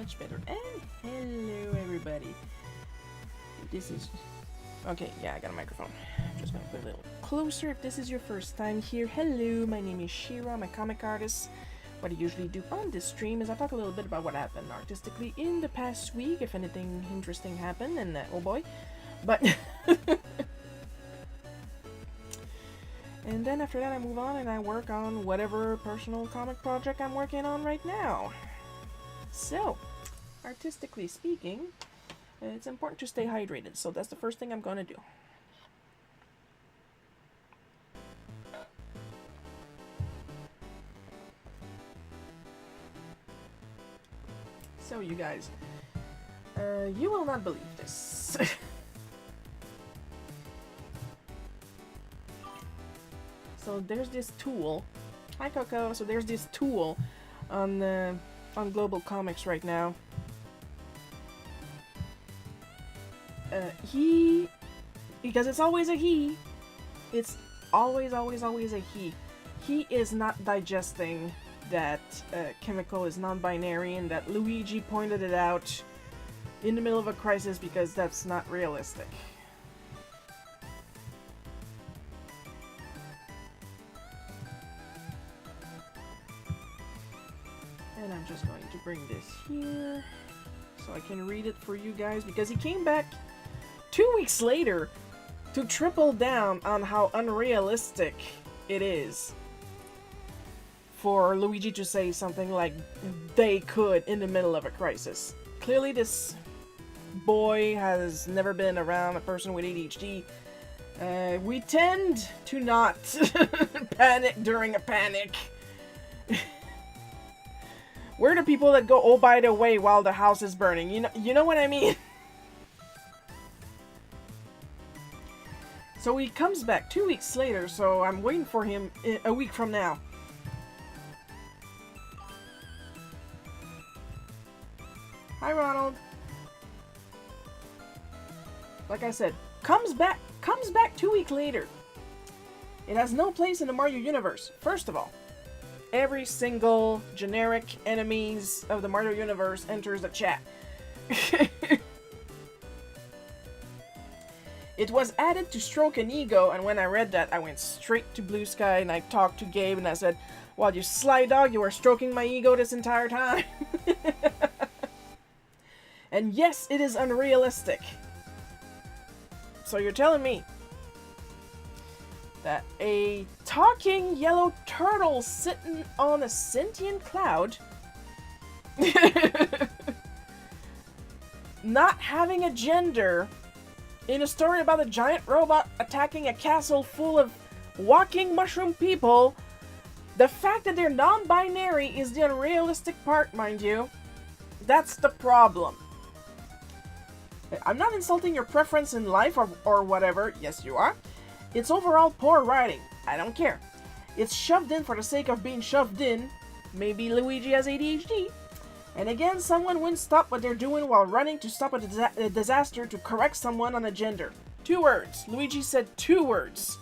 much better. And hello, everybody. This is... Okay, yeah, I got a microphone. I'm just gonna put it a little closer if this is your first time here. Hello, my name is Shira. I'm a comic artist. What I usually do on this stream is I talk a little bit about what happened artistically in the past week, if anything interesting happened, and oh boy. But... And then after that I move on and I work on whatever personal comic project I'm working on right now. So, artistically speaking, it's important to stay hydrated, so that's the first thing I'm gonna do. So you guys, you will not believe this. So there's this tool. Hi Coco. So there's this tool on Global Comics right now. Because it's always a he. It's always a he. He is not digesting that chemical is non-binary and that Luigi pointed it out in the middle of a crisis because that's not realistic. And I'm just going to bring this here so I can read it for you guys because he came back 2 weeks later to triple down on how unrealistic it is for Luigi to say something like they could in the middle of a crisis. Clearly this boy has never been around a person with ADHD. We tend to not panic during a panic. We're the people that go, oh, by the way, while the house is burning. You know what I mean? So he comes back 2 weeks later, so I'm waiting for him a week from now. Hi, Ronald. Like I said, comes back 2 weeks later. It has no place in the Mario universe, first of all. Every single generic enemies of the Mario universe enters the chat. It was added to stroke an ego, and when I read that, I went straight to Blue Sky and I talked to Gabe and I said, well, you sly dog, you were stroking my ego this entire time. And yes, it is unrealistic. So you're telling me that a talking yellow turtle sitting on a sentient cloud not having a gender in a story about a giant robot attacking a castle full of walking mushroom people, the fact that they're non-binary is the unrealistic part, mind you. That's the problem. I'm not insulting your preference in life or whatever. Yes, you are. It's overall poor writing. I don't care. It's shoved in for the sake of being shoved in. Maybe Luigi has ADHD. And again, someone wouldn't stop what they're doing while running to stop a disaster to correct someone on a gender. 2 words. Luigi said 2 words.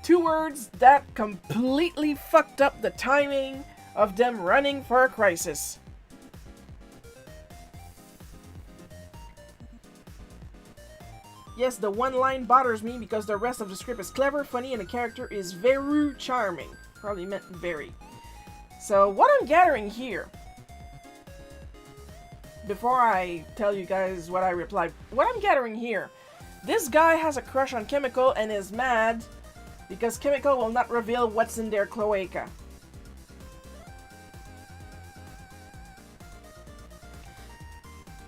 2 words that completely fucked up the timing of them running for a crisis. Yes, the one line bothers me because the rest of the script is clever, funny, and the character is very charming. Probably meant very. So, what I'm gathering here, before I tell you guys what I replied, what I'm gathering here, this guy has a crush on Chemical and is mad because Chemical will not reveal what's in their cloaca.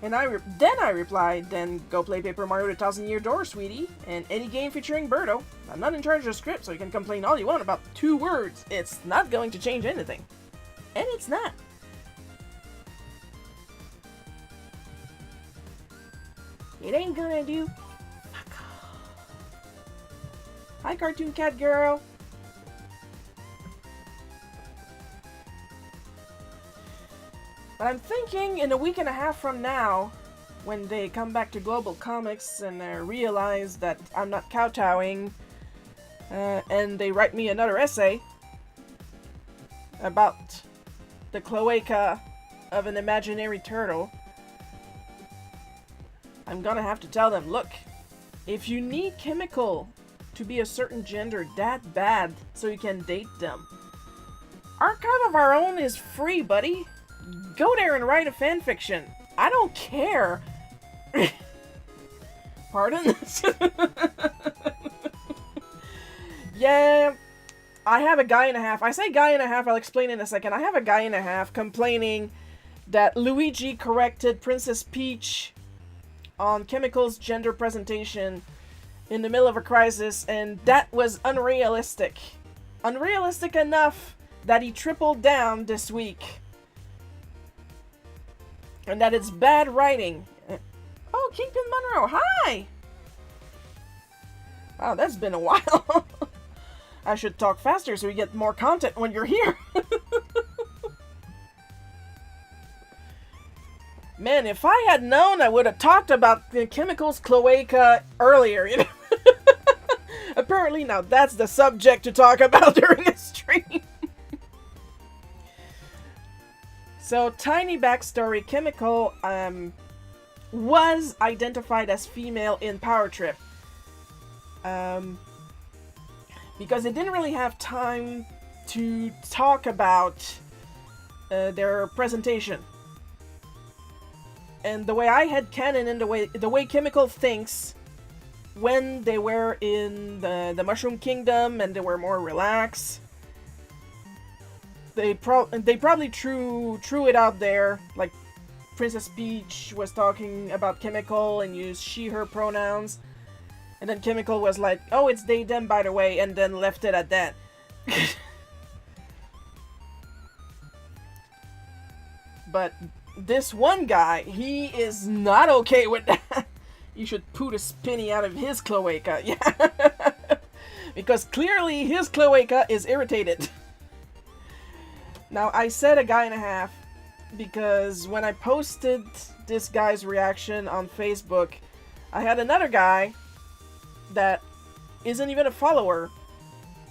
And then I replied, then go play Paper Mario The 1000-Year Door, sweetie, and any game featuring Birdo. I'm not in charge of the script, so you can complain all you want about 2 words. It's not going to change anything. And it's not. It ain't gonna do. Fuck off. Hi, Cartoon Cat Girl. But I'm thinking in a week and a half from now, when they come back to Global Comics and realize that I'm not kowtowing, and they write me another essay about the cloaca of an imaginary turtle, I'm gonna have to tell them, look, if you need chemical to be a certain gender that bad so you can date them, Archive of Our Own is free, buddy. Go there and write a fanfiction. I don't care. Pardon? Yeah, I have a guy and a half. I say guy and a half, I'll explain in a second. I have a guy and a half complaining that Luigi corrected Princess Peach on Chemical's gender presentation in the middle of a crisis, and that was unrealistic. Unrealistic enough that he tripled down this week. And that it's bad writing. Oh, Kingpin Monroe, hi! Wow, that's been a while. I should talk faster so we get more content when you're here. Man, if I had known, I would have talked about the Chemical's cloaca earlier, you know? Apparently now that's the subject to talk about during a stream. So, tiny backstory, Chemical was identified as female in Power Trip. Because they didn't really have time to talk about their presentation. And the way I had canon and the way Chemical thinks when they were in the Mushroom Kingdom and they were more relaxed, they probably threw it out there, like Princess Peach was talking about Chemical and used she/her pronouns, and then Chemical was like, "Oh, it's they them by the way," and then left it at that. But this one guy, he is not okay with that. You should put a spinny out of his cloaca, yeah. Because clearly his cloaca is irritated. Now, I said a guy and a half because when I posted this guy's reaction on Facebook, I had another guy that isn't even a follower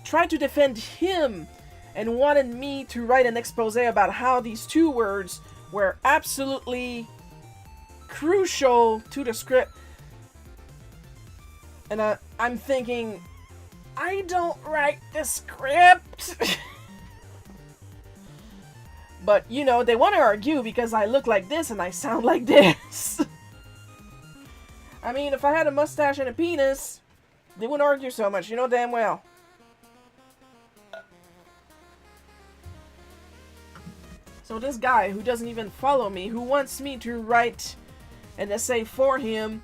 try to defend him and wanted me to write an expose about how these two words were absolutely crucial to the script. And I'm thinking, I don't write the script. But, you know, they want to argue because I look like this and I sound like this. I mean, if I had a mustache and a penis, they wouldn't argue so much, you know damn well. So this guy who doesn't even follow me, who wants me to write an essay for him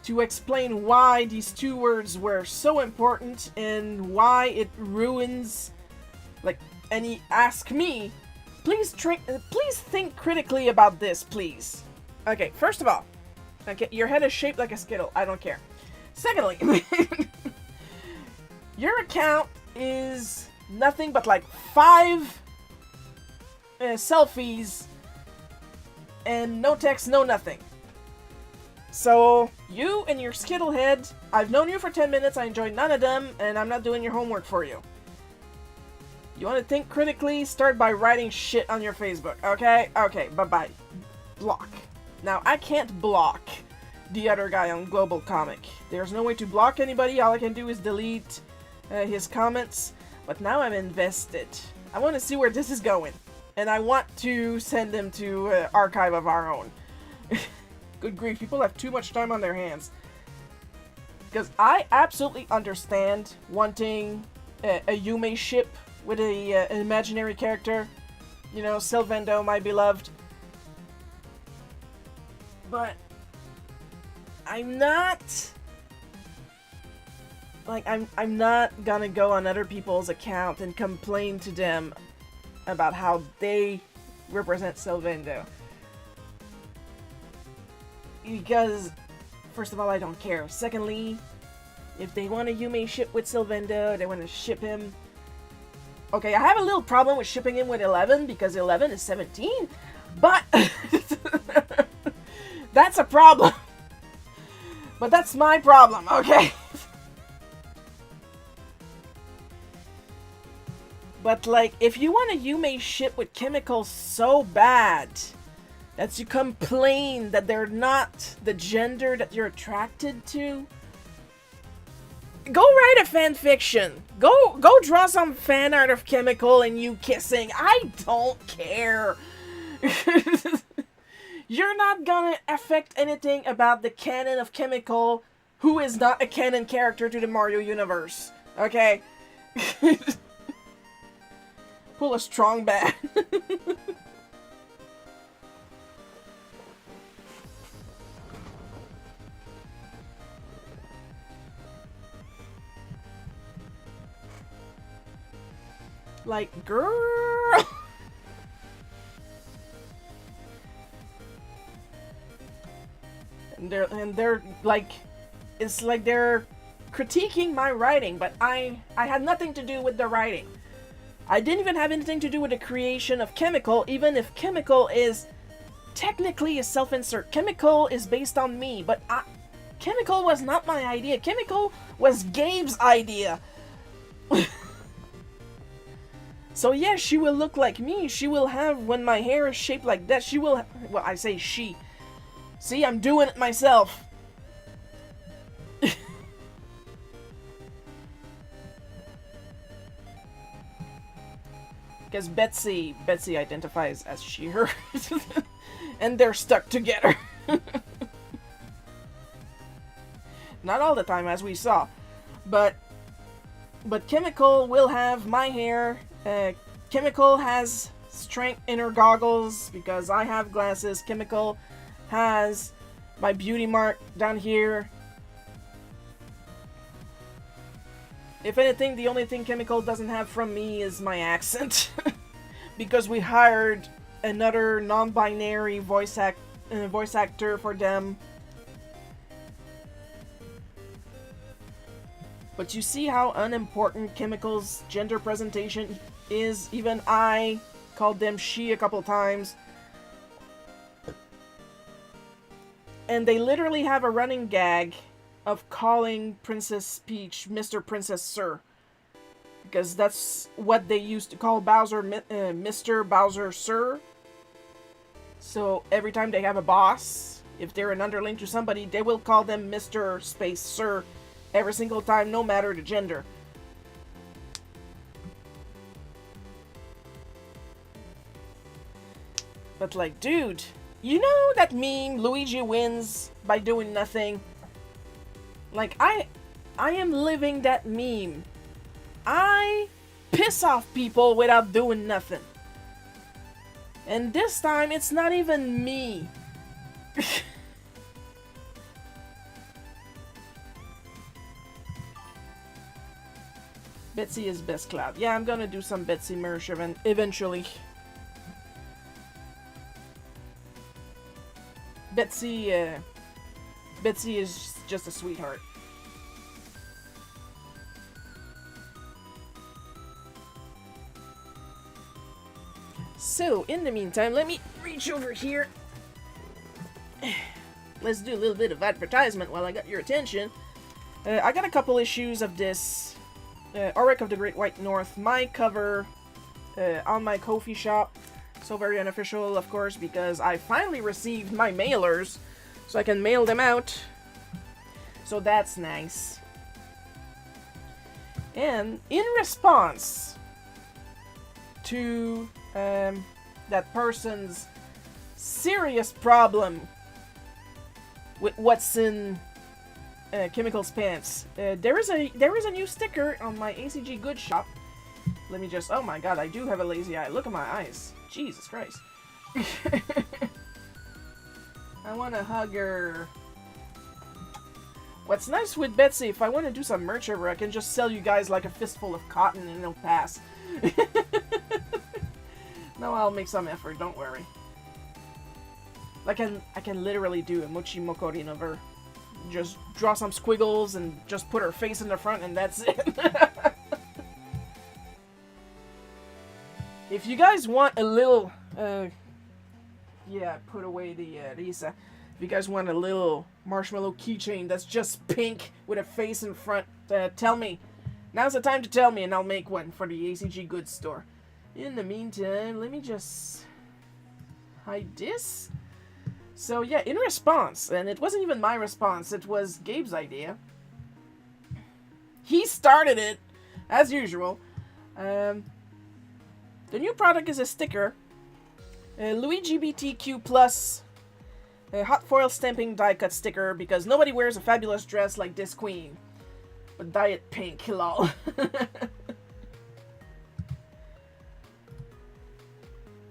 to explain why these two words were so important and why it ruins, like, and he asked me, please think critically about this, please. Okay, first of all, okay, your head is shaped like a Skittle. I don't care. Secondly, your account is nothing but like 5 selfies and no text, no nothing. So, you and your Skittle head, I've known you for 10 minutes, I enjoyed none of them, and I'm not doing your homework for you. You want to think critically? Start by writing shit on your Facebook, okay? Okay, bye-bye. Block. Now, I can't block the other guy on Global Comic. There's no way to block anybody, all I can do is delete his comments. But now I'm invested. I want to see where this is going. And I want to send him to Archive of Our Own. Good grief, people have too much time on their hands. Because I absolutely understand wanting a Yume ship with an imaginary character. You know, Sylvando, my beloved. But I'm not... like, I'm not gonna go on other people's account and complain to them about how they represent Sylvando. Because, first of all, I don't care. Secondly, if they want a Yume ship with Sylvando, they want to ship him. Okay, I have a little problem with shipping him with 11 because 11 is 17, but that's a problem. But that's my problem, okay? But, like, if you want to Yume shit with chemicals so bad that you complain that they're not the gender that you're attracted to, go write a fan fiction. Go draw some fan art of Chemical and you kissing. I don't care. You're not gonna affect anything about the canon of Chemical, who is not a canon character to the Mario universe. Okay? Pull a strong bat. Like, girl. and they're like, it's like they're critiquing my writing, but I had nothing to do with the writing. I didn't even have anything to do with the creation of Chemical, even if Chemical is technically a self-insert. Chemical is based on me, but Chemical was not my idea. Chemical was Gabe's idea. So yeah, she will look like me. She will have, when my hair is shaped like that, she will, well, I say she. See, I'm doing it myself. Because Betsy identifies as she, her. And they're stuck together. Not all the time, as we saw. But Chemical will have my hair. Chemical has strength in her goggles because I have glasses. Chemical has my beauty mark down here. If anything, the only thing Chemical doesn't have from me is my accent. Because we hired another non-binary voice actor for them. But you see how unimportant Chemical's gender presentation is. Even I called them she a couple times. And they literally have a running gag of calling Princess Peach Mr. Princess Sir. Because that's what they used to call Bowser, Mr. Bowser Sir. So every time they have a boss, if they're an underling to somebody, they will call them Mr. Space Sir every single time, no matter the gender. But like, dude, you know that meme, Luigi wins by doing nothing? Like, I am living that meme. I piss off people without doing nothing. And this time, it's not even me. Betsy is best Cloud. Yeah, I'm gonna do some Betsy merch eventually. Betsy is just a sweetheart. So, in the meantime, let me reach over here. Let's do a little bit of advertisement while I got your attention. I got a couple issues of this Auric of the Great White North, my cover on my Ko-fi shop. So very unofficial, of course, because I finally received my mailers, so I can mail them out. So that's nice. And in response to that person's serious problem with what's in Chemical's pants, there is a new sticker on my ACG Good shop. Let me just, oh my god, I do have a lazy eye. Look at my eyes. Jesus Christ. I want to hug her. What's nice with Betsy, if I want to do some merch over, I can just sell you guys like a fistful of cotton and it'll pass. No, I'll make some effort, don't worry. I can literally do a Mochi Mokorin of her. Just draw some squiggles and just put her face in the front and that's it. If you guys want a little, yeah, put away the Risa. If you guys want a little marshmallow keychain that's just pink with a face in front, tell me. Now's the time to tell me and I'll make one for the ACG goods store. In the meantime, let me just hide this. So yeah, in response, and it wasn't even my response, it was Gabe's idea. He started it, as usual. The new product is a sticker. Luigi BTQ Plus a hot foil stamping die cut sticker because nobody wears a fabulous dress like this queen. But dye it pink, lol.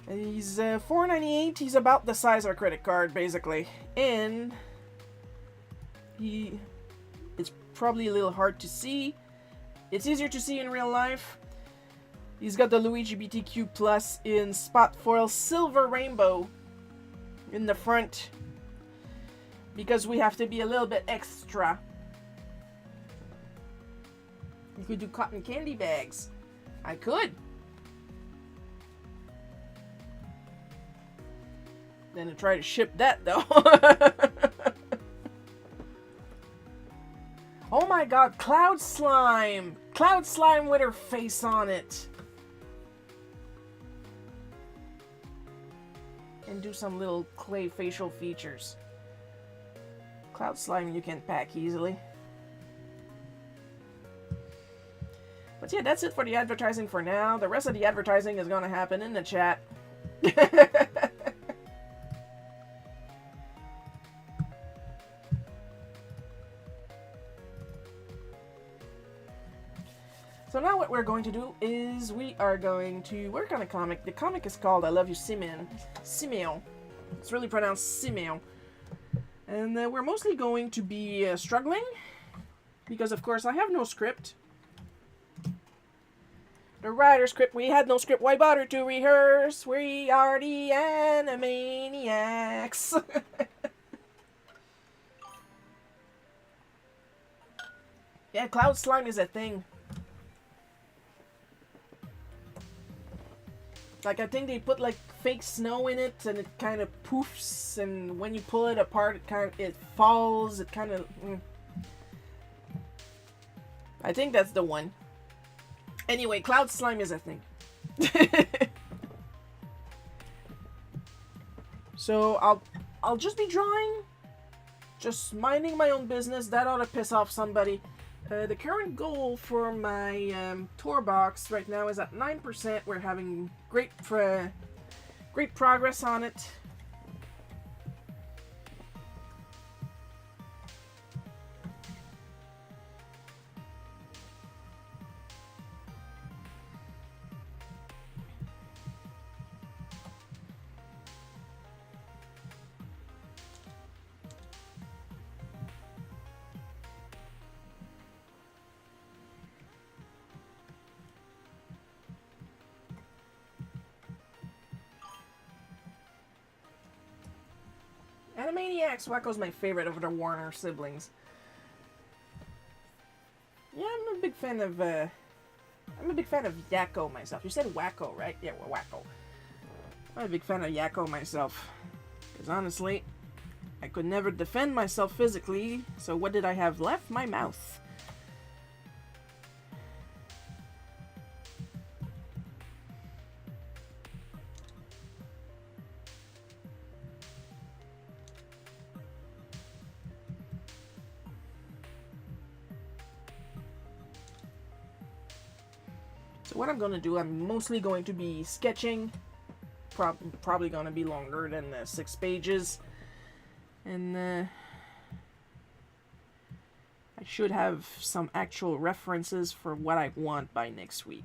He's $4.98. He's about the size of a credit card, basically. And it's probably a little hard to see. It's easier to see in real life. He's got the Luigi BTQ Plus in spot foil silver rainbow in the front. Because we have to be a little bit extra. You could do cotton candy bags. I could. Then to try to ship that though. Oh my god, Cloud Slime! Cloud Slime with her face on it. And do some little clay facial features. Cloud Slime you can pack easily. But yeah, that's it for the advertising for now. The rest of the advertising is gonna happen in the chat. So now what we're going to do is we are going to work on a comic. The comic is called I Love You, Simeon. Simeon. It's really pronounced Simeon. And we're mostly going to be struggling. Because, of course, I have no script. The writer's script. We had no script. Why bother to rehearse? We are the Animaniacs. Yeah, Cloud Slime is a thing. Like, I think they put, like, fake snow in it, and it kind of poofs, and when you pull it apart, it falls, it kind of... I think that's the one. Anyway, Cloud Slime is a thing. So, I'll just be drawing, just minding my own business. That ought to piss off somebody. The current goal for my tour box right now is at 9%. We're having great progress on it. Animaniacs, Wacko's my favorite over the Warner siblings. Yeah, I'm a big fan of Yakko myself. You said Wacko, right? Yeah, well, Wacko. I'm a big fan of Yakko myself. Because honestly, I could never defend myself physically, so what did I have left? My mouth. So what I'm going to do, I'm mostly going to be sketching. Probably going to be longer than 6 pages. And I should have some actual references for what I want by next week.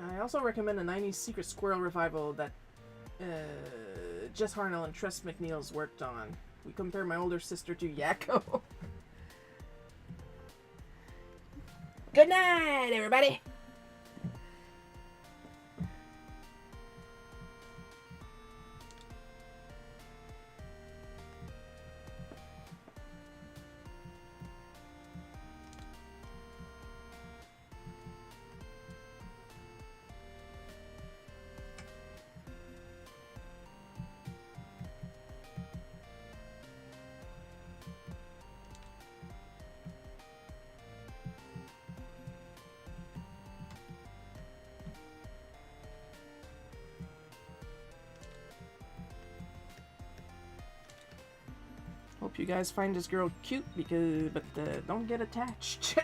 I also recommend a 90s Secret Squirrel revival that Jess Harnell and Tress McNeil's worked on. We compare my older sister to Yakko. Good night, everybody! Hope you guys find this girl cute, but don't get attached.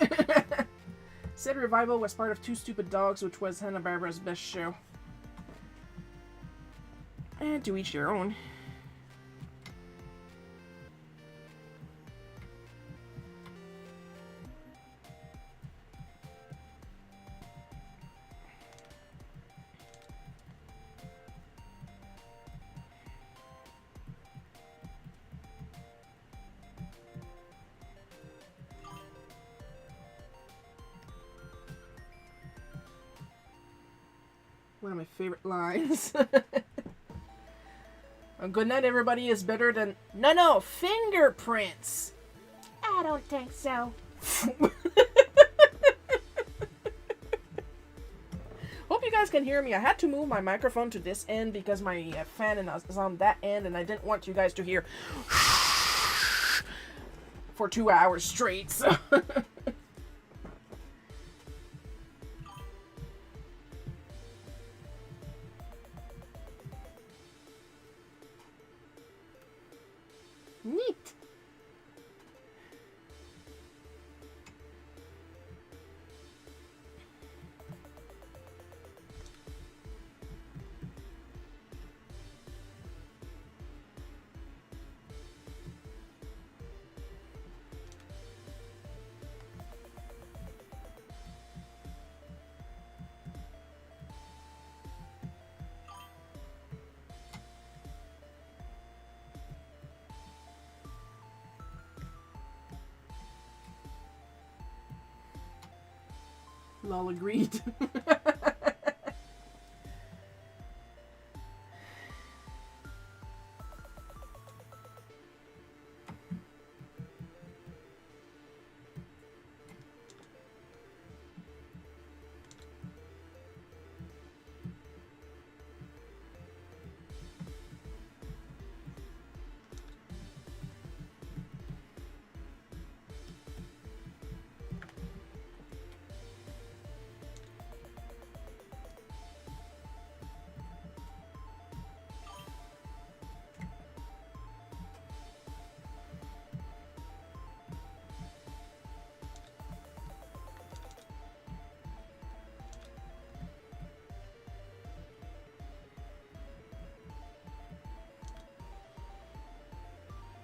Said Revival was part of Two Stupid Dogs, which was Hanna-Barbera's best show. And to each their own. One of my favorite lines. Good night, everybody is better than... No, fingerprints! I don't think so. Hope you guys can hear me. I had to move my microphone to this end because my fan is on that end, and I didn't want you guys to hear for 2 hours straight, so... Neat. Lol agreed.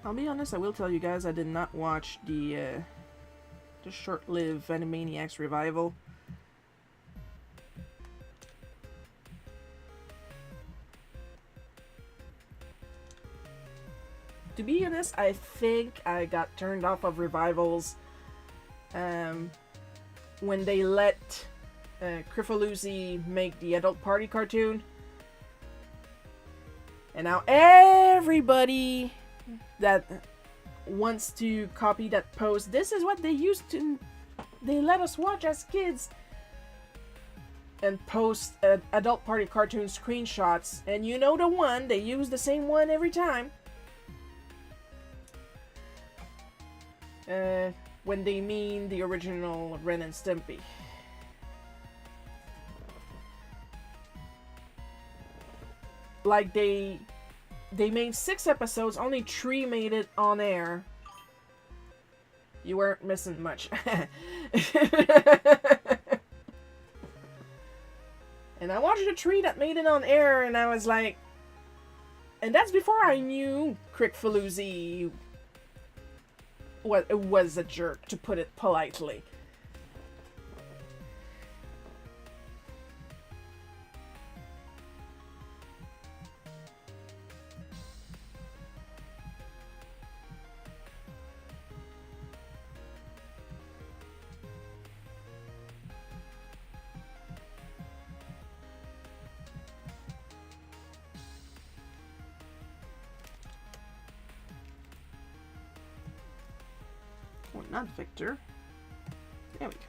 I'll be honest, I will tell you guys I did not watch the short-lived Animaniacs revival. To be honest, I think I got turned off of revivals when they let Criffaluzzi make the adult party cartoon. And now everybody that wants to copy that post, this is what they used to, they let us watch as kids, and post adult party cartoon screenshots, and you know the one, they use the same one every time. When they mean the original Ren and Stimpy. Like they made 6 episodes, only 3 made it on air. You weren't missing much. And I watched the 3 that made it on air, and I was like... And that's before I knew Crickfaloozy was a jerk, to put it politely. Well, not Victor. There we go.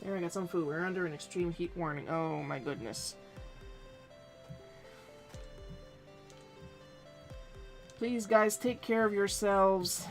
Here, I got some food. We're under an extreme heat warning. Oh my goodness. Please, guys, take care of yourselves.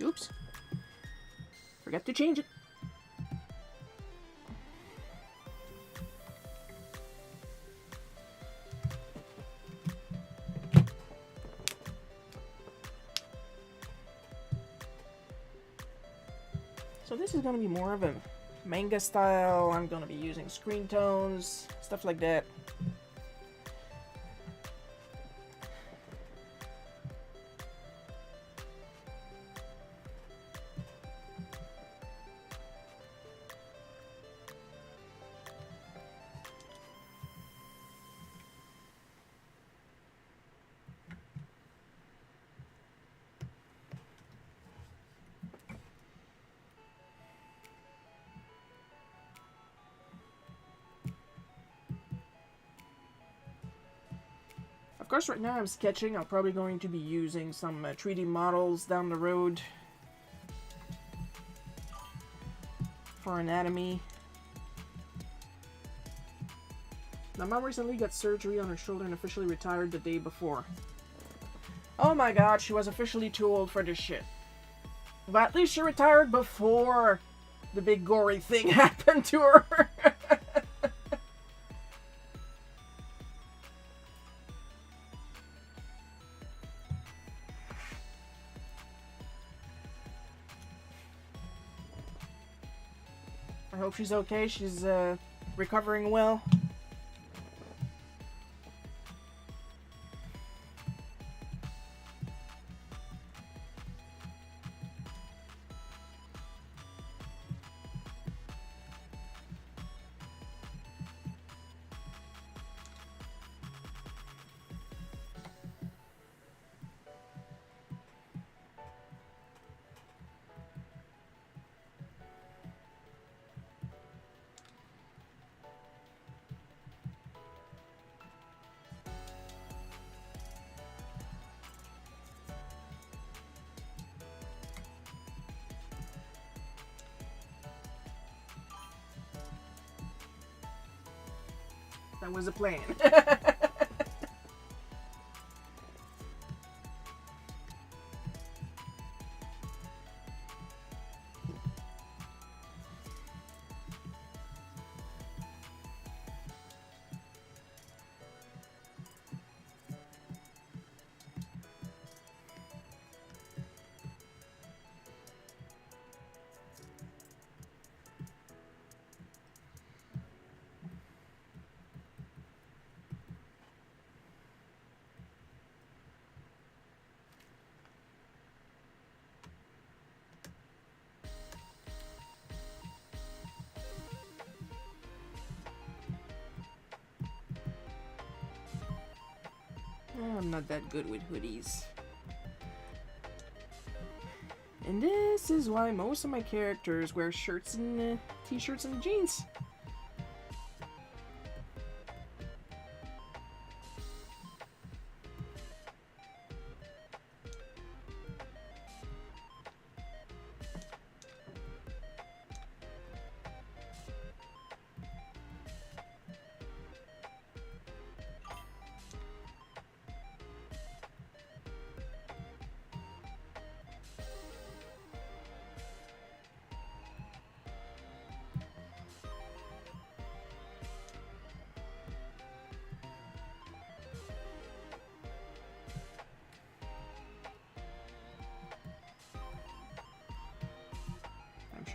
Oops. Forgot to change it. So this is going to be more of a manga style. I'm going to be using screen tones, stuff like that. Of course, right now I'm sketching. I'm probably going to be using some 3D models down the road for anatomy. My mom recently got surgery on her shoulder and officially retired the day before. Oh my god, she was officially too old for this shit. But at least she retired before the big gory thing happened to her. I hope she's okay. She's recovering well. That was the plan. I'm not that good with hoodies. And this is why most of my characters wear shirts and t-shirts and jeans.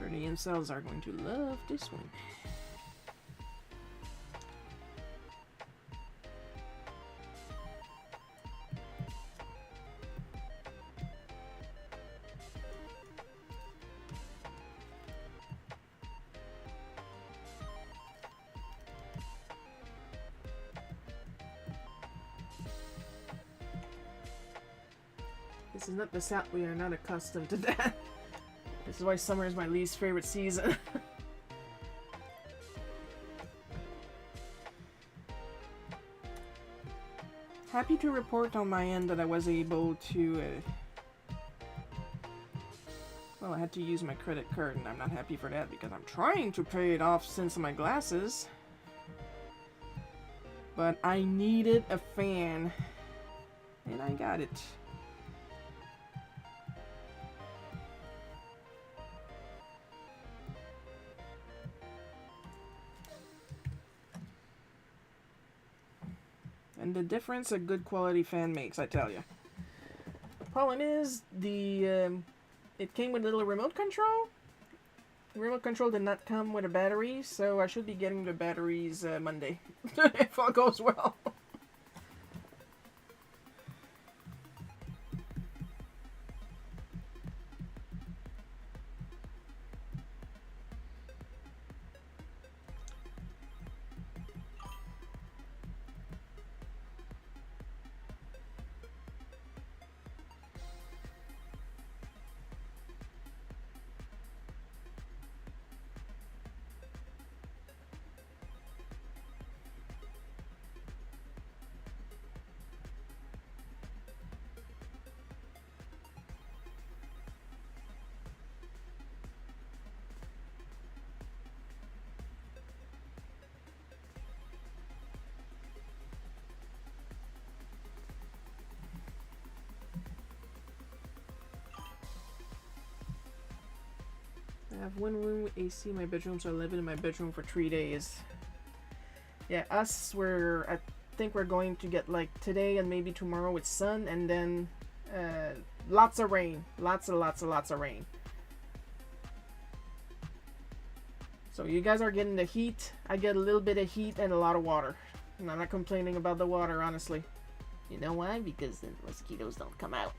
sure the incels are going to love this one. This is not the South. We are not accustomed to that. This is why summer is my least favorite season. Happy to report on my end that I was able to... well, I had to use my credit card, and I'm not happy for that because I'm trying to pay it off since my glasses. But I needed a fan, and I got it. And the difference a good quality fan makes, I tell you. Problem is, it came with a little remote control. The remote control did not come with a battery, so I should be getting the batteries Monday, if all goes well. I have one room with AC in my bedroom, so I live in my bedroom for 3 days. Yeah, I think we're going to get like today and maybe tomorrow with sun, and then lots of rain. Lots of rain. So you guys are getting the heat. I get a little bit of heat and a lot of water. And I'm not complaining about the water, honestly. You know why? Because the mosquitoes don't come out.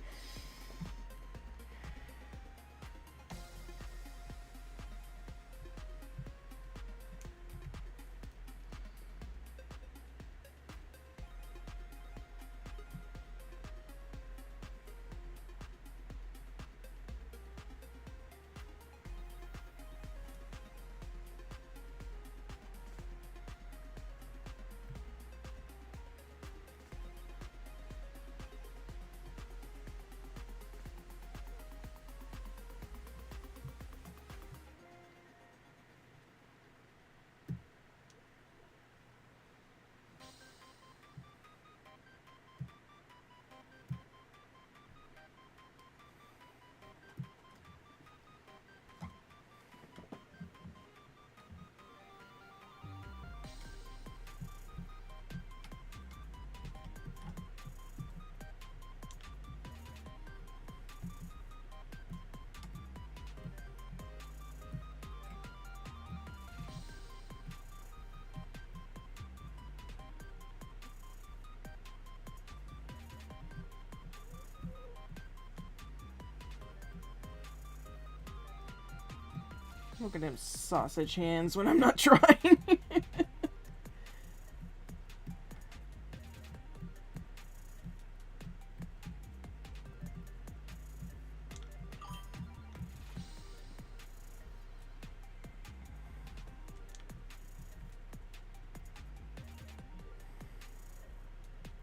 Look at them sausage hands when I'm not trying.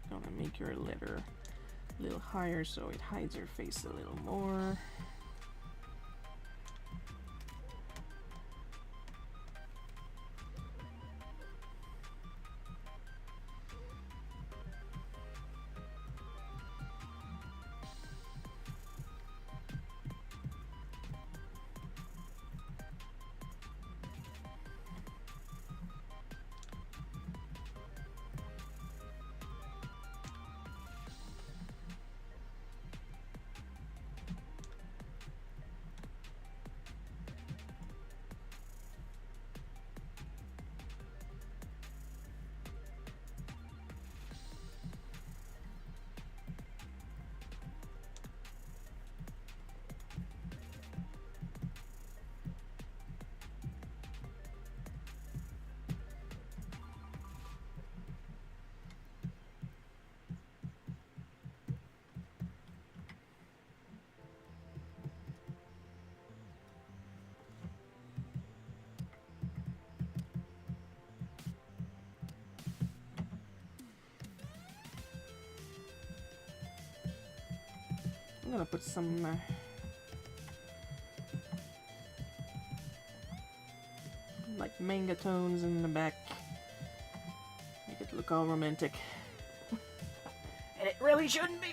Gonna make your letter a little higher so it hides your face a little more. gonna put some like manga tones in the back. Make it look all romantic. And it really shouldn't be.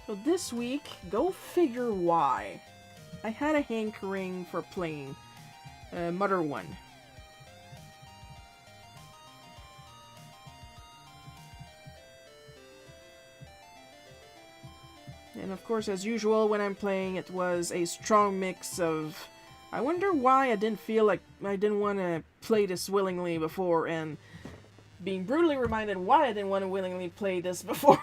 So this week, go figure why. I had a hankering for playing Mother 1. And of course, as usual, when I'm playing, it was a strong mix of... I wonder why I didn't feel like I didn't want to play this willingly before, and being brutally reminded why I didn't want to willingly play this before.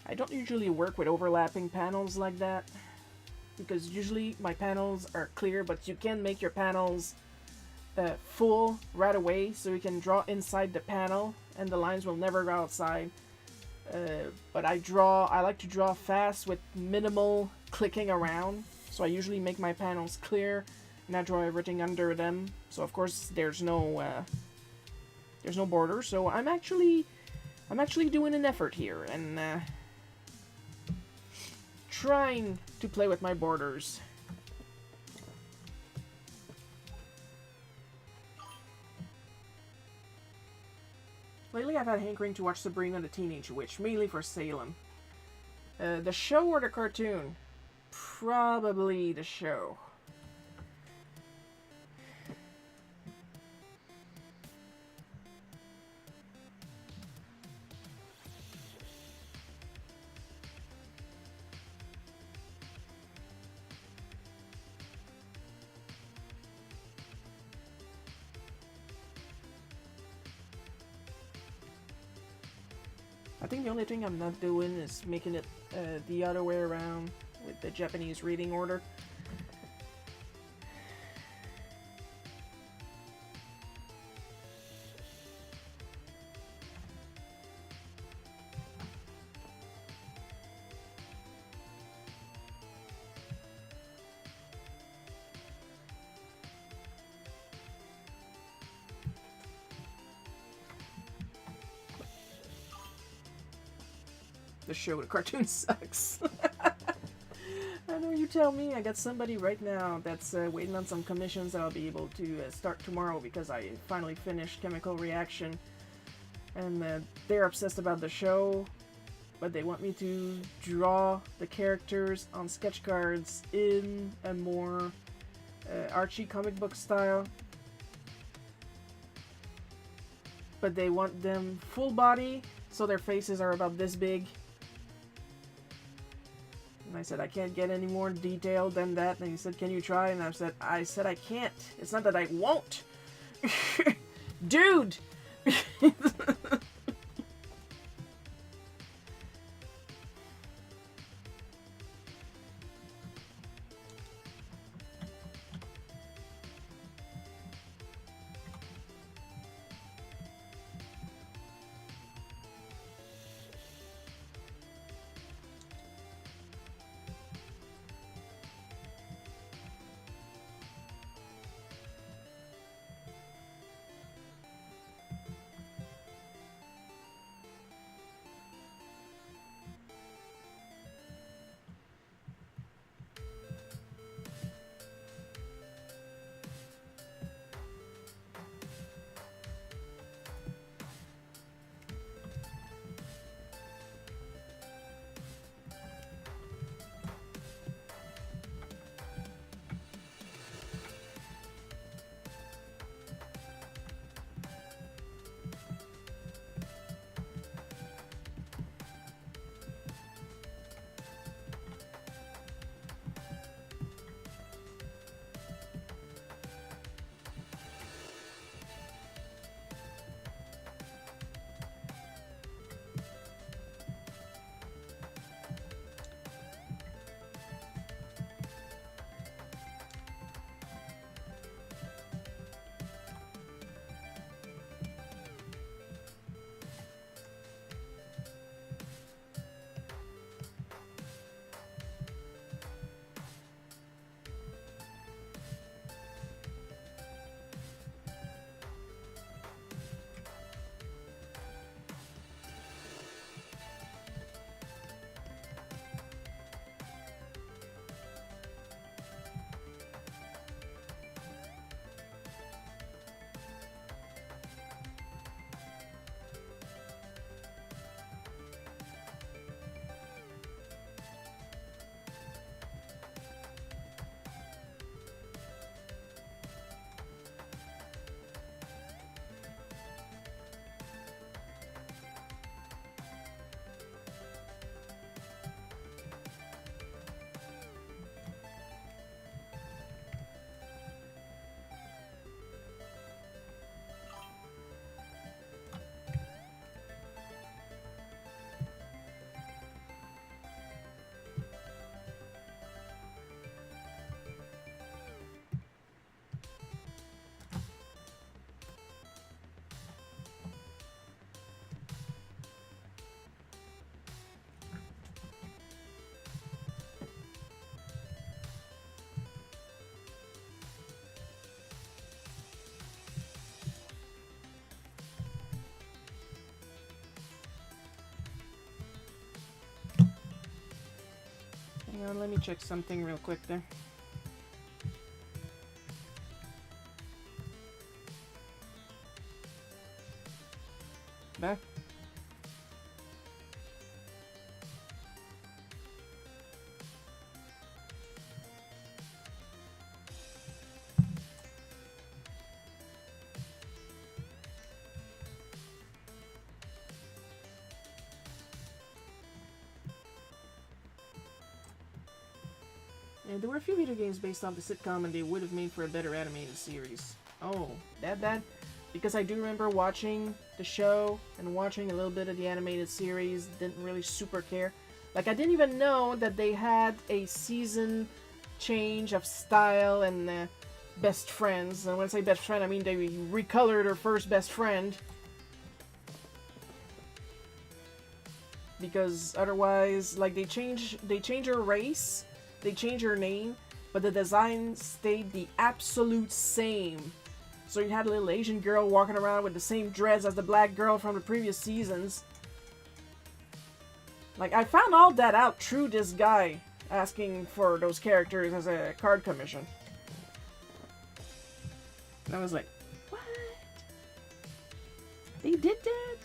I don't usually work with overlapping panels like that, because usually my panels are clear, but you can make your panels full right away, so you can draw inside the panel, and the lines will never go outside. But I like to draw fast with minimal clicking around, so I usually make my panels clear, and I draw everything under them. So of course there's no border. So I'm actually doing an effort here, and trying to play with my borders. Lately I've had a hankering to watch Sabrina the Teenage Witch, mainly for Salem. The show or the cartoon? Probably the show. I think the only thing I'm not doing is making it the other way around with the Japanese reading order. The show, the cartoon sucks. I know, you tell me. I got somebody right now that's waiting on some commissions that I'll be able to start tomorrow because I finally finished Chemical Reaction. And they're obsessed about the show, but they want me to draw the characters on sketch cards in a more Archie comic book style. But they want them full body, so their faces are about this big. And I said, I can't get any more detailed than that. And he said, can you try? And I said, I can't. It's not that I won't. Dude! Hang on, let me check something real quick there. Back. And there were a few video games based off the sitcom and they would have made for a better animated series. Oh, that? Because I do remember watching the show and watching a little bit of the animated series, didn't really super care. Like, I didn't even know that they had a season change of style and best friends. And when I say best friend, I mean they recolored her first best friend. Because otherwise, like, they change her race, they change her name, but the design stayed the absolute same. So you had a little Asian girl walking around with the same dreads as the black girl from the previous seasons. Like, I found all that out through this guy asking for those characters as a card commission. And I was like, what? They did that?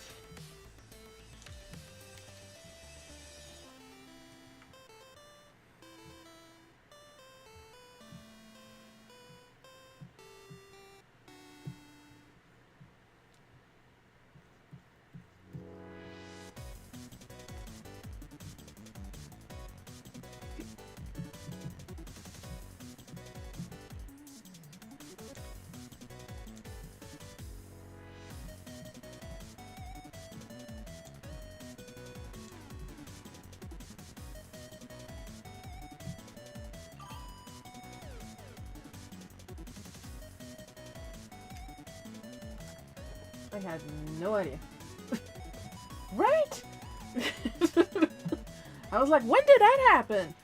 I had no idea. Right? I was like, when did that happen?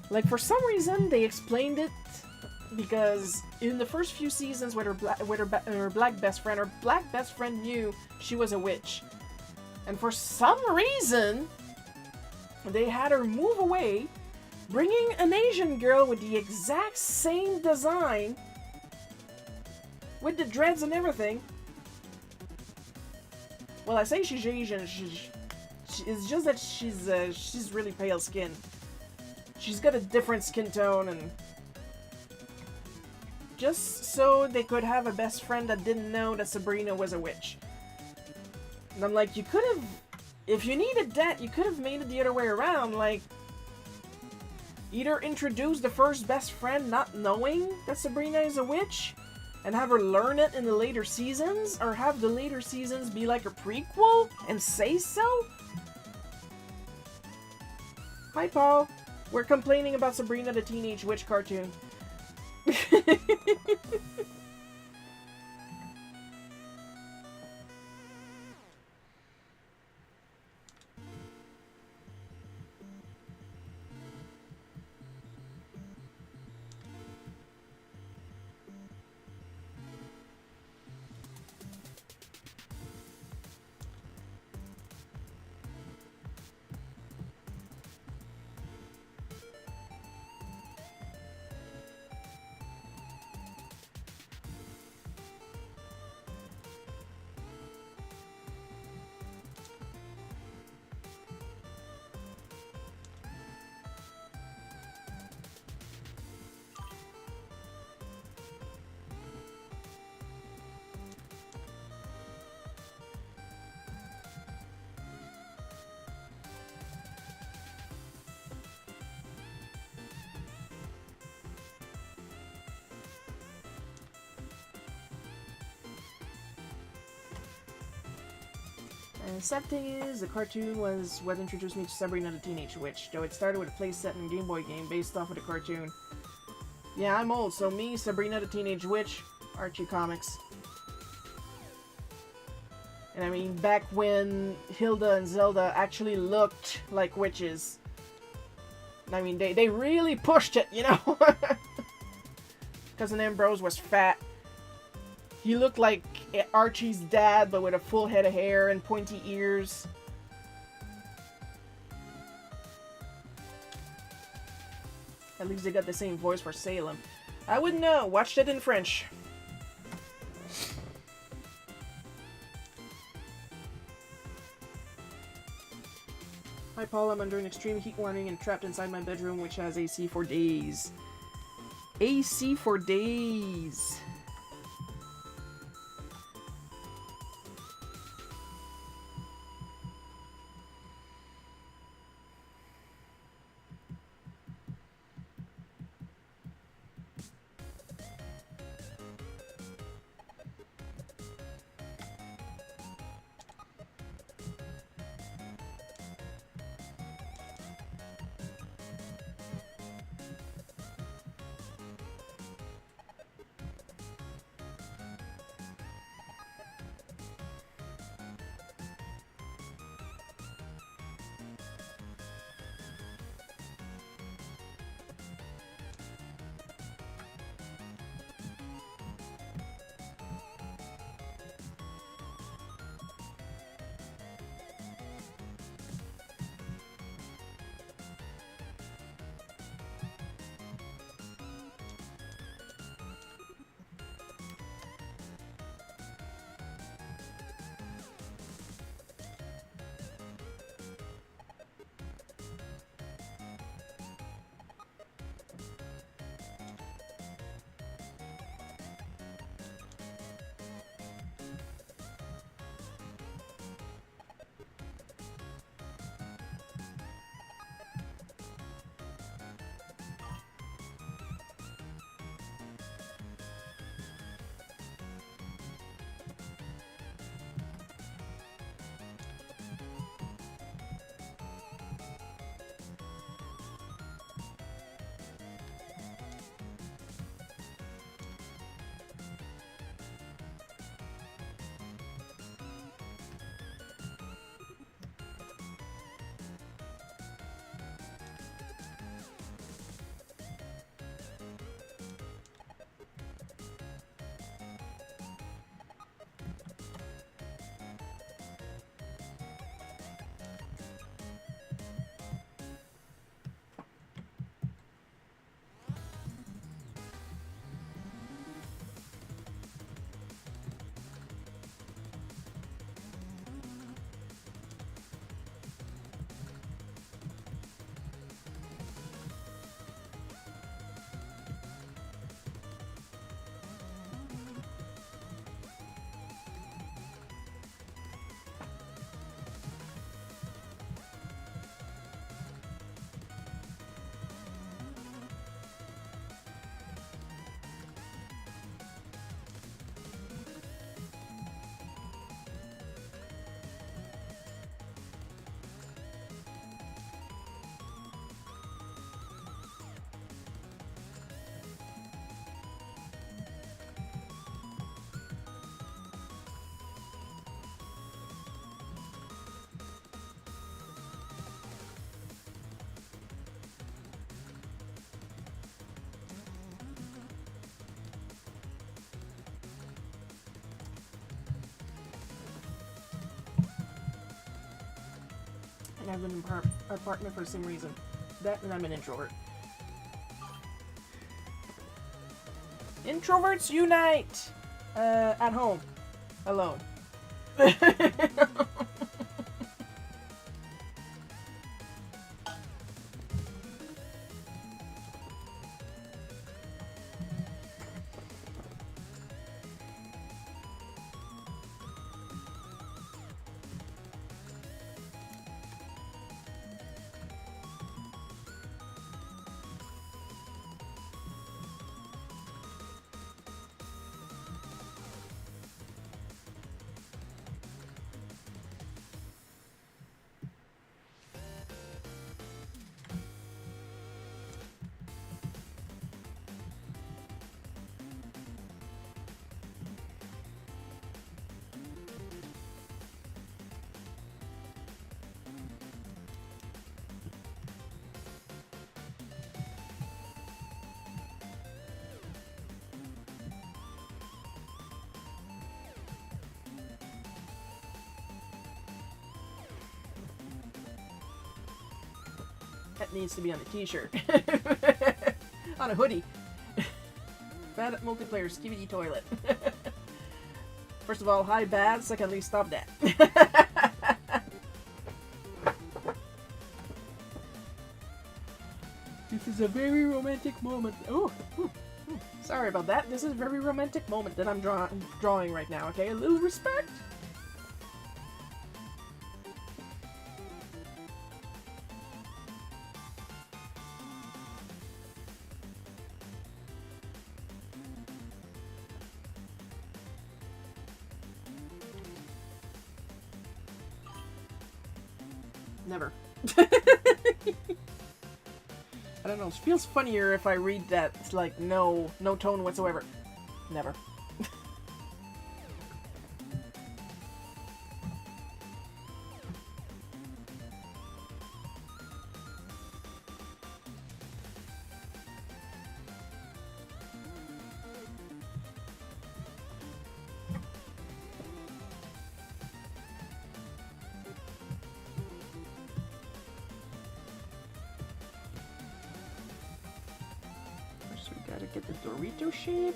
Like, for some reason, they explained it because in the first few seasons with her black best friend, her black best friend knew she was a witch. And for some reason, they had her move away, bringing an Asian girl with the exact same design, with the dreads and everything. Well, I say she's Asian. It's just that she's really pale skin. She's got a different skin tone, and just so they could have a best friend that didn't know that Sabrina was a witch. And I'm like, you could have, if you needed that, you could have made it the other way around. Like, either introduce the first best friend not knowing that Sabrina is a witch, and have her learn it in the later seasons, or have the later seasons be like a prequel and say so? Hi, Paul. We're complaining about Sabrina the Teenage Witch cartoon. And the sad thing is, the cartoon was what introduced me to Sabrina the Teenage Witch, though it started with a playset and Game Boy game based off of the cartoon. Yeah, I'm old, so me, Sabrina the Teenage Witch, Archie Comics. And I mean, back when Hilda and Zelda actually looked like witches. I mean, they really pushed it, you know? Cousin Ambrose was fat. He looked like Archie's dad, but with a full head of hair and pointy ears. At least they got the same voice for Salem. I wouldn't know. Watched it in French. Hi, Paul. I'm under an extreme heat warning and trapped inside my bedroom, which has AC for days. AC for days. and I've been in apartment for the same reason. That and I'm an introvert. Introverts unite! At home. Alone. That needs to be on a t-shirt. On a hoodie. Bad at multiplayer, skibidi toilet. First of all, hi bad. Secondly, stop that. This is a very romantic moment. Oh, sorry about that. This is a very romantic moment that I'm drawing right now, okay? A little respect. Never. I don't know, it feels funnier if I read that. It's like no tone whatsoever. Never. Gotta get the Dorito shape.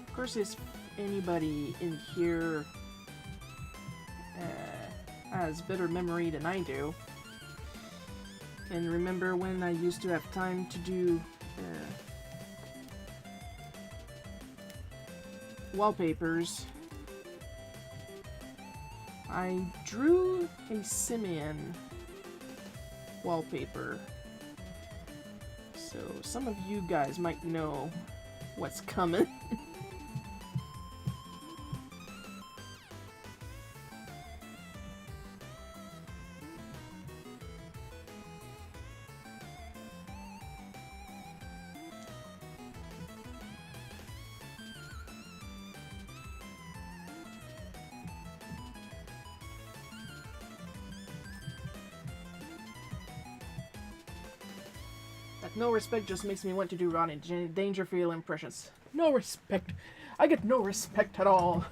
Of course, if anybody in here has better memory than I do, and remember when I used to have time to do wallpapers, I drew a Simeon wallpaper, so some of you guys might know what's coming. No respect just makes me want to do Rodney Dangerfield impressions. No respect. I get no respect at all.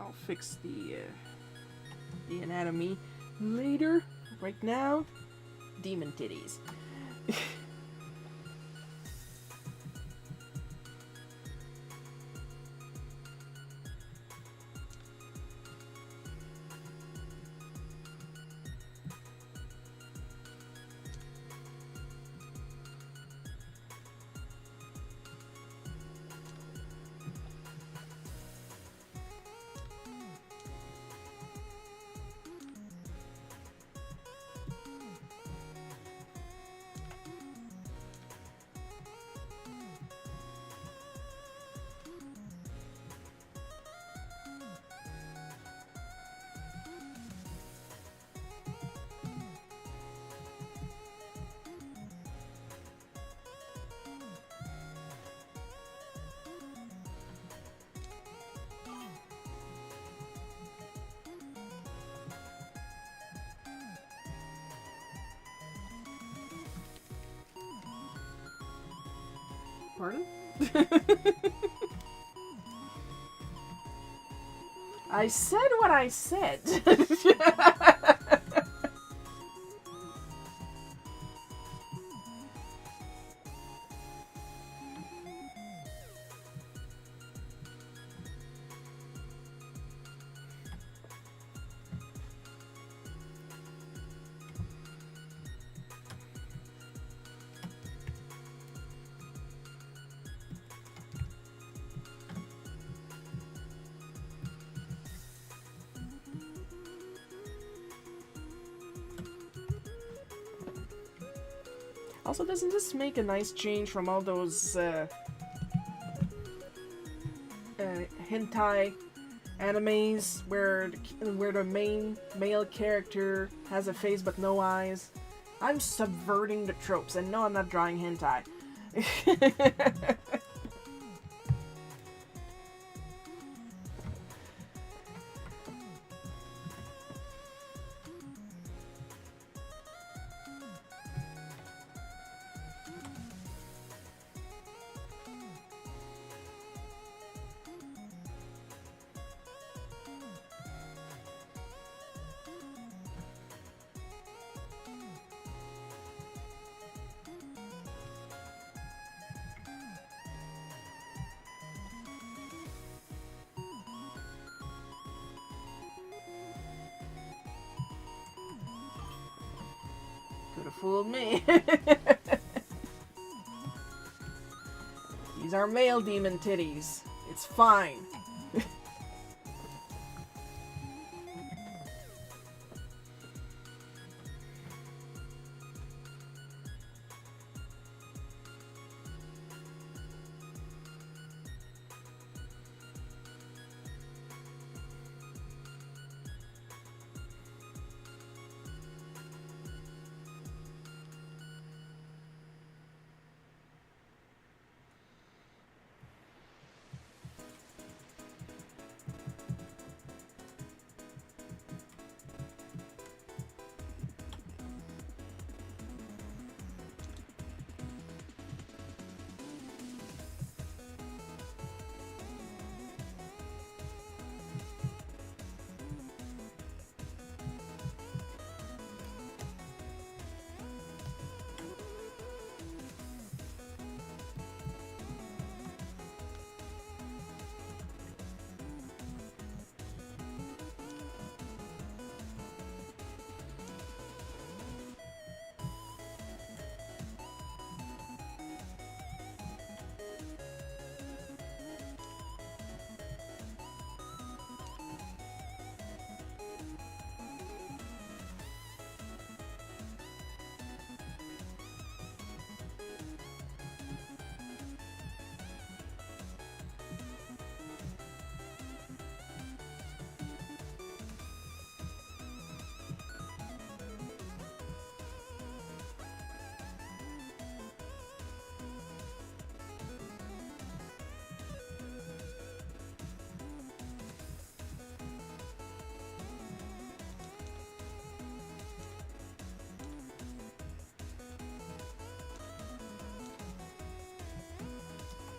I'll fix the anatomy later. Right now, demon titties. Pardon? I said what I said. Also, doesn't this make a nice change from all those hentai animes where the main male character has a face but no eyes? I'm subverting the tropes, and no, I'm not drawing hentai. Could have fooled me. These are male demon titties. It's fine.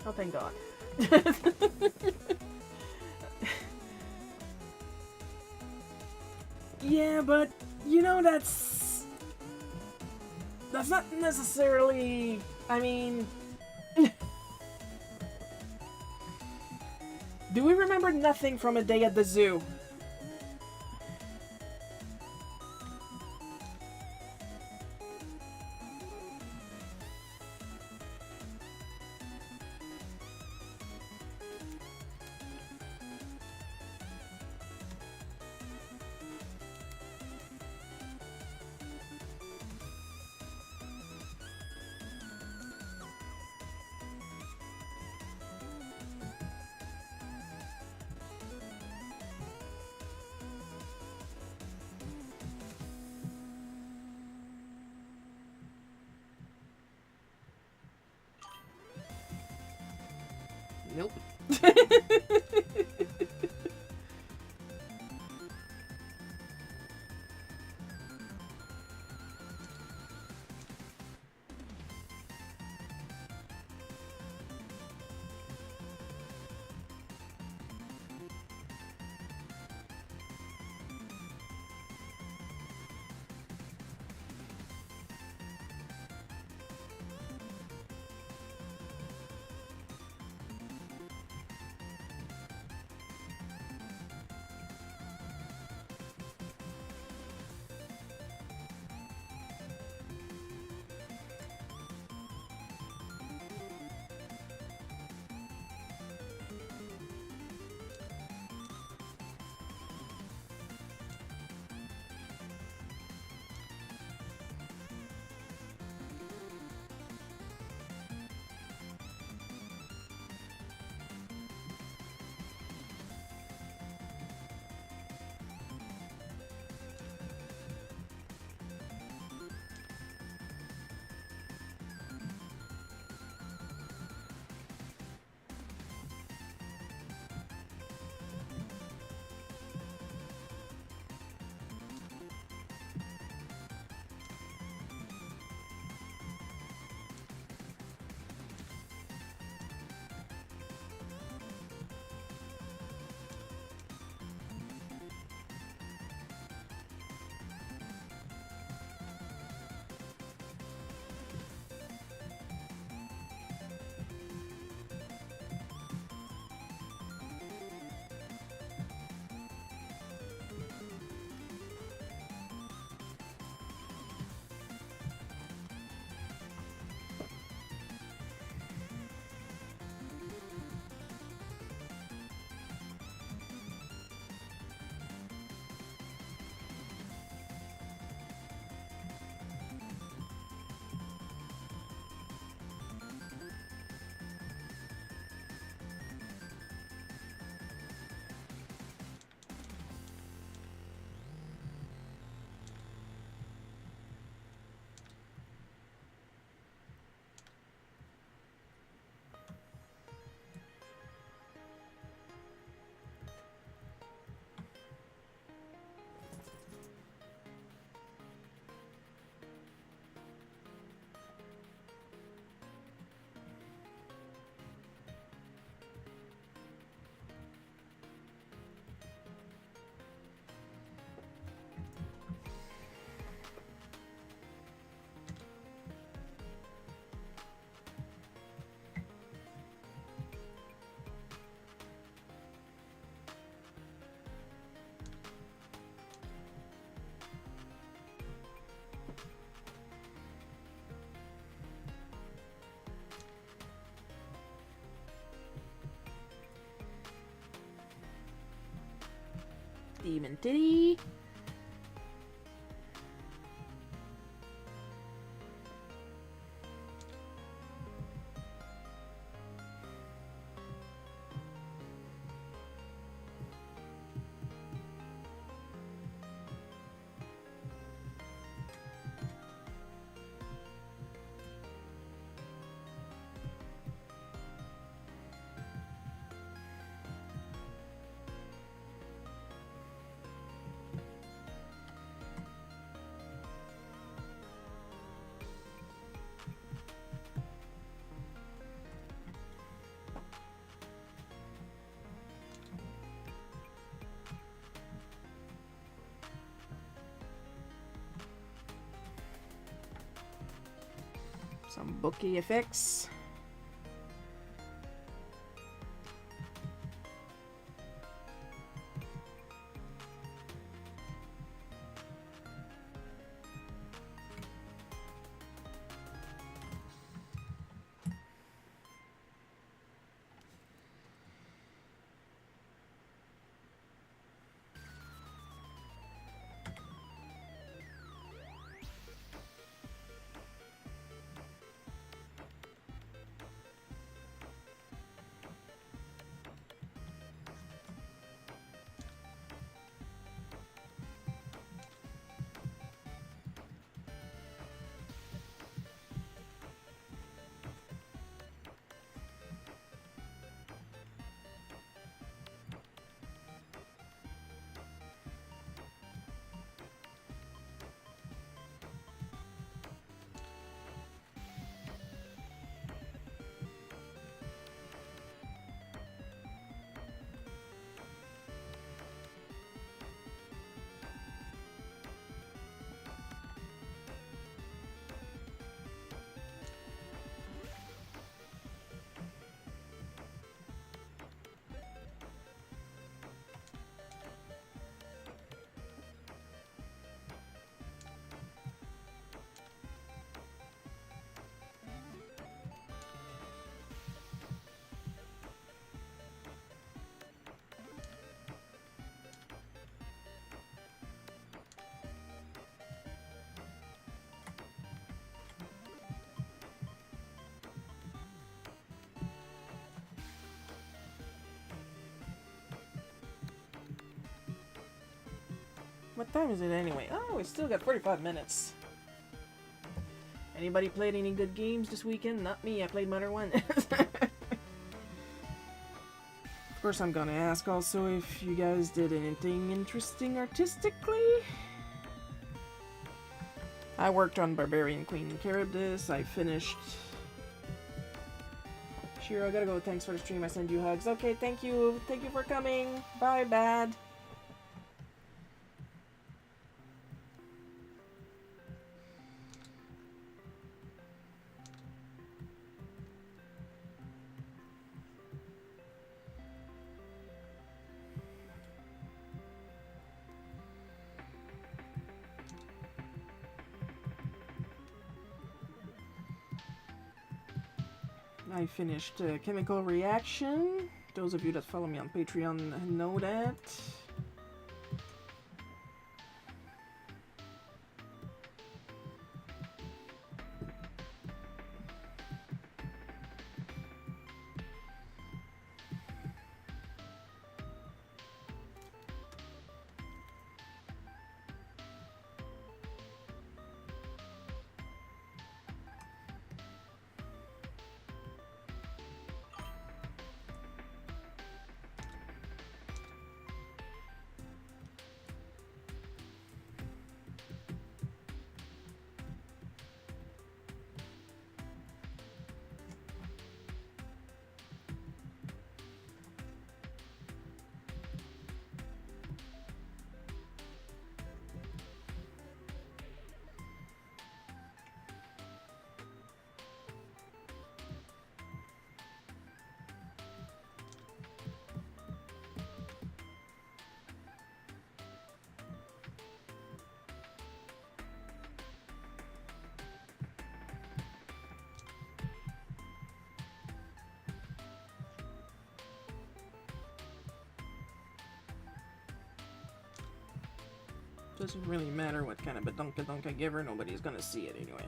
Oh, thank God. necessarily... I mean... Do we remember nothing from A Day at the Zoo? Nope. Demon Titty. Some bokeh effects. What time is it anyway? Oh, we still got 45 minutes. Anybody played any good games this weekend? Not me, I played Mother 1. Of course, I'm gonna ask also if you guys did anything interesting artistically. I worked on Barbarian Queen Charybdis. I finished... Shiro, I gotta go. Thanks for the stream. I send you hugs. Okay, thank you. Thank you for coming. Bye, Bad. I finished Chemical Reaction. Those of you that follow me on Patreon know that. Doesn't really matter what kind of badunka I give her, nobody's gonna see it anyway.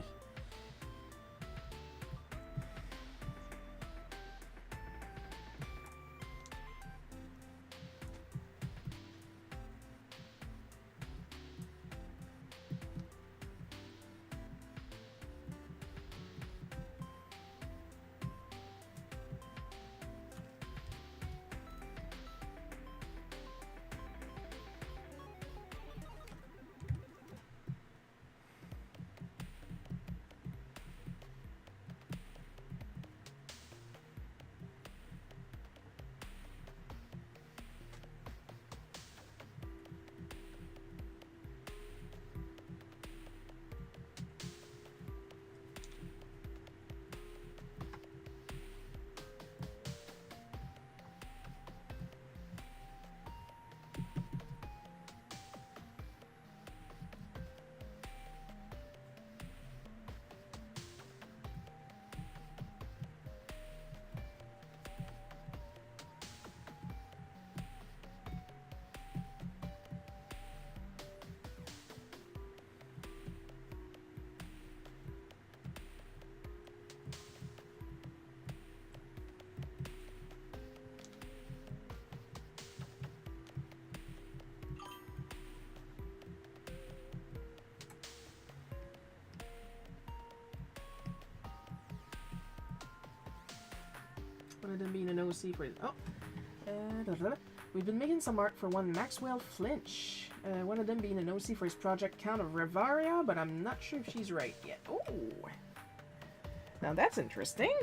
them being an OC for... Oh! We've been making some art for one Maxwell Flinch. One of them being an OC for his project Count of Revaria, but I'm not sure if she's right yet. Oh! Now that's interesting.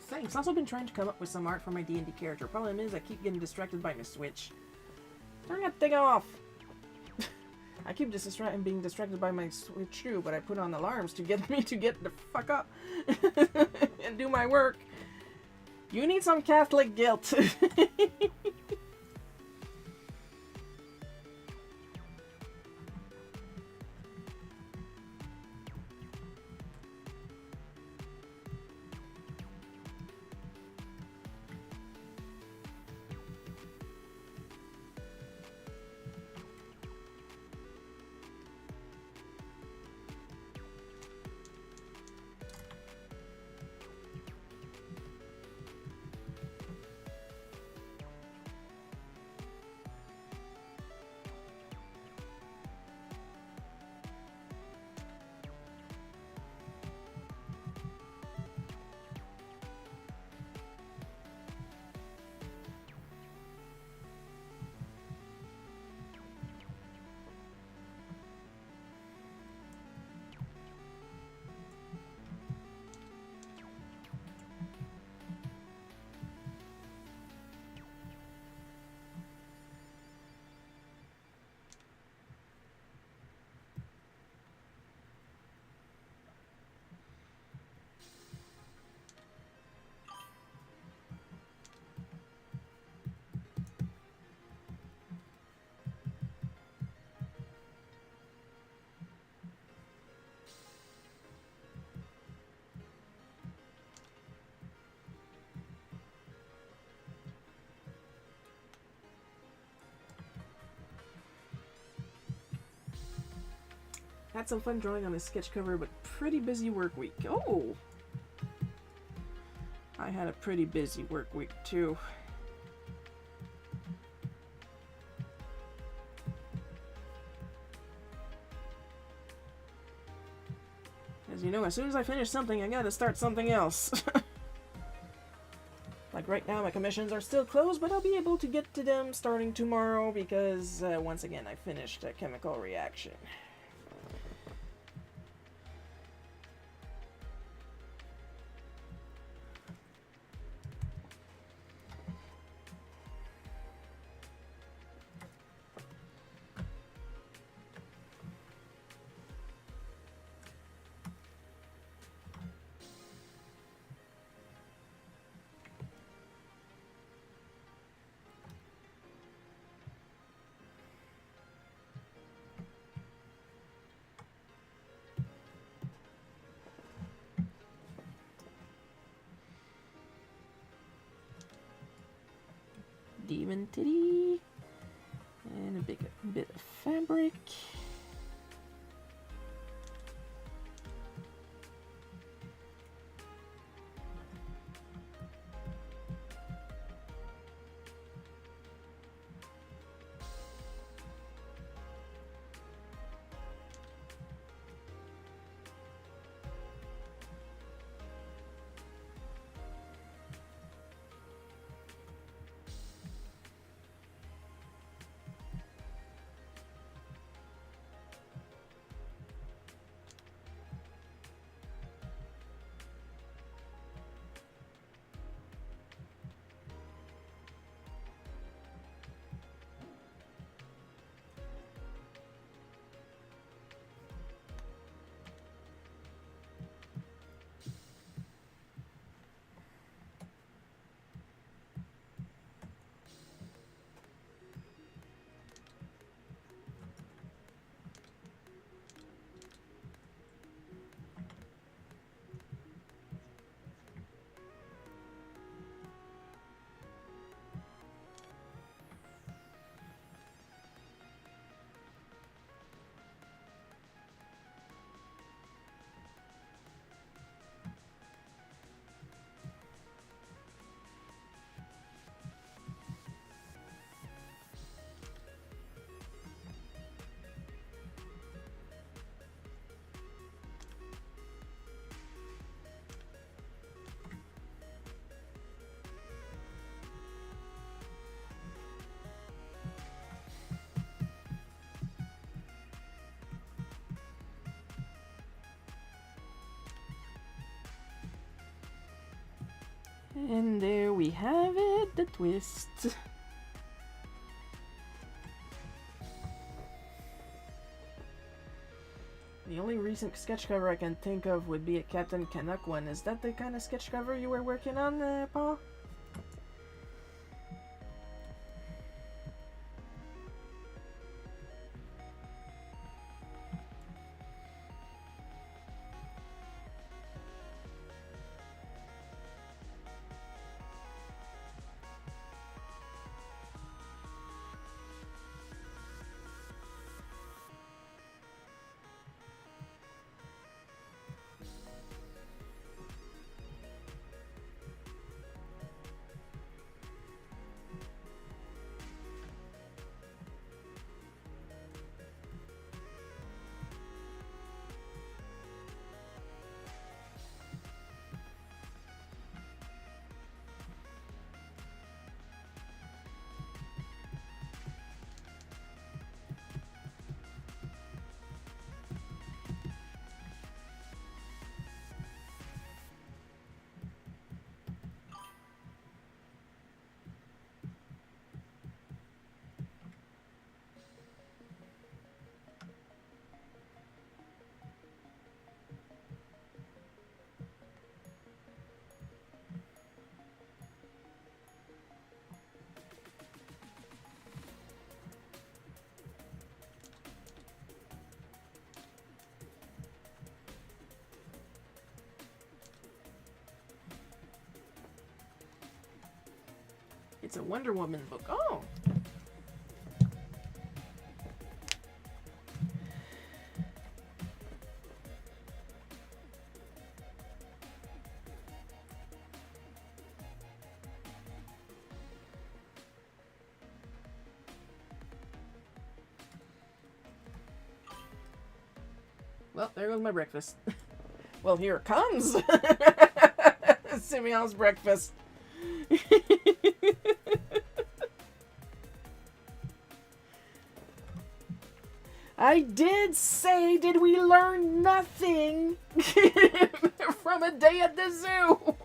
Thanks. Also been trying to come up with some art for my D&D character. Problem is, I keep getting distracted by my Switch. Turn that thing off! I keep being distracted by my Switch too, but I put on alarms to get me to get the fuck up and do my work. You need some Catholic guilt. Had some fun drawing on this sketch cover, but pretty busy work week. Oh! I had a pretty busy work week, too. As you know, as soon as I finish something, I gotta start something else. Like right now, my commissions are still closed, but I'll be able to get to them starting tomorrow because, once again, I finished a chemical reaction. demon titty. And a big bit of fabric. And there we have it, the twist. The only recent sketch cover I can think of would be a Captain Canuck one. Is that the kind of sketch cover you were working on, Paul? It's a Wonder Woman book. Oh! Well, there goes my breakfast. Well, here it comes! Simeon's breakfast. I did say, did we learn nothing from a day at the zoo?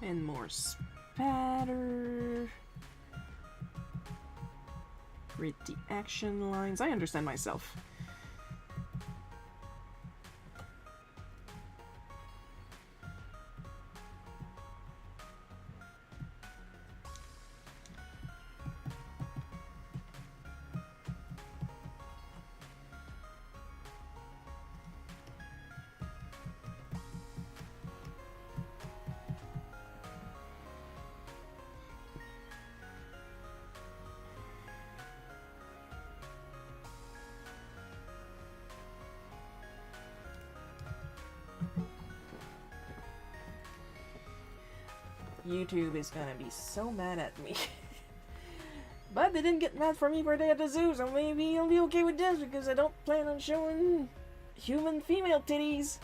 And more spatter. Read the action lines. I understand myself. YouTube is gonna be so mad at me. But they didn't get mad for me for Day at the Zoo, so maybe I'll be okay with this because I don't plan on showing human female titties.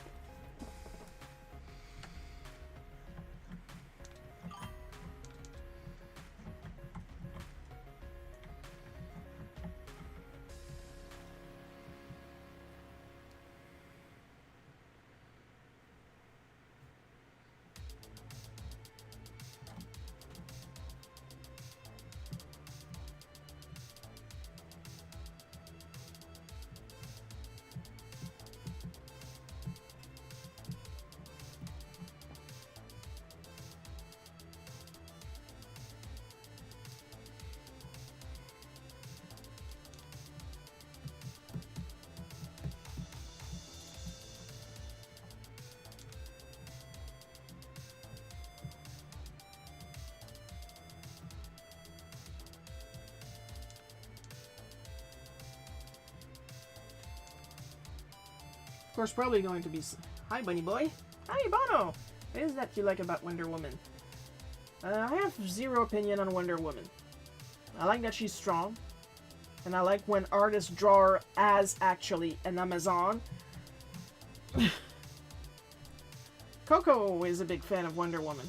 Of course, probably going to be... Hi, Bunny Boy. Hi, Bono. What is that you like about Wonder Woman? I have zero opinion on Wonder Woman. I like that she's strong. And I like when artists draw her as actually an Amazon. Coco is a big fan of Wonder Woman.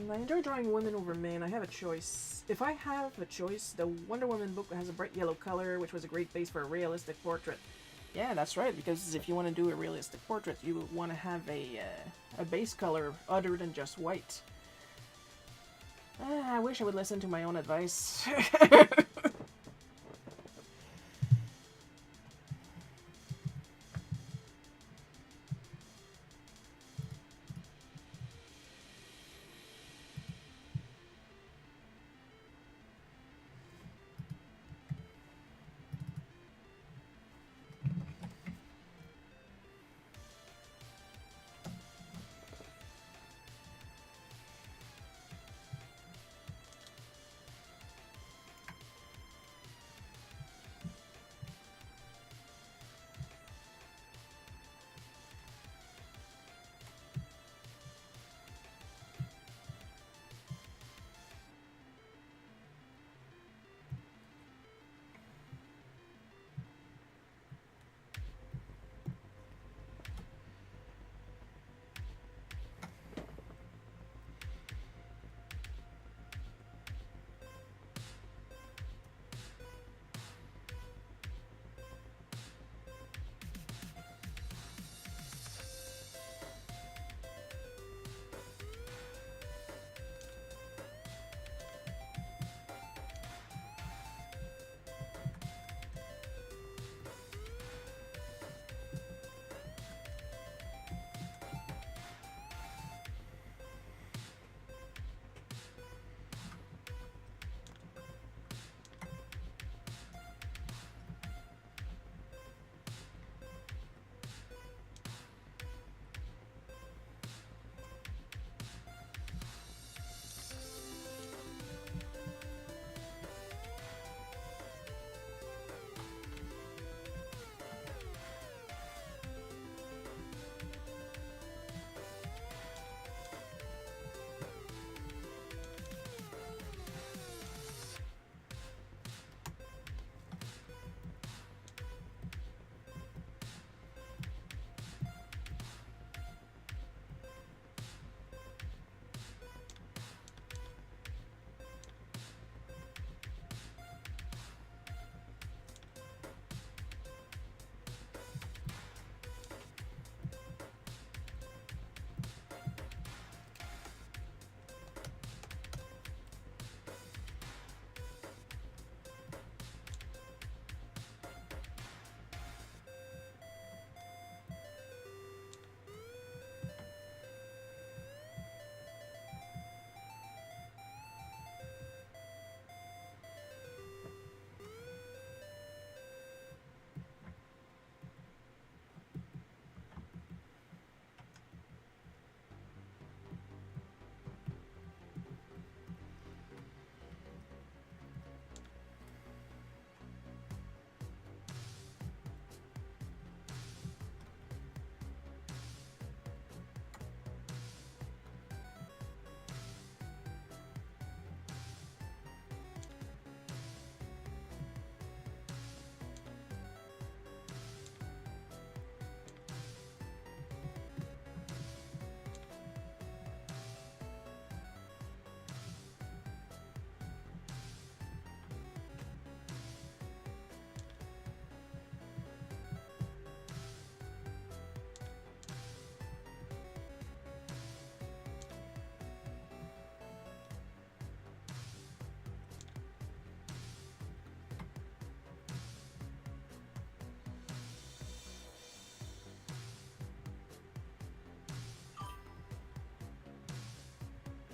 I enjoy drawing women over men. I have a choice. If I have a choice, the Wonder Woman book has a bright yellow color, which was a great base for a realistic portrait. Yeah, that's right, because if you want to do a realistic portrait, you want to have a base color other than just white. I wish I would listen to my own advice.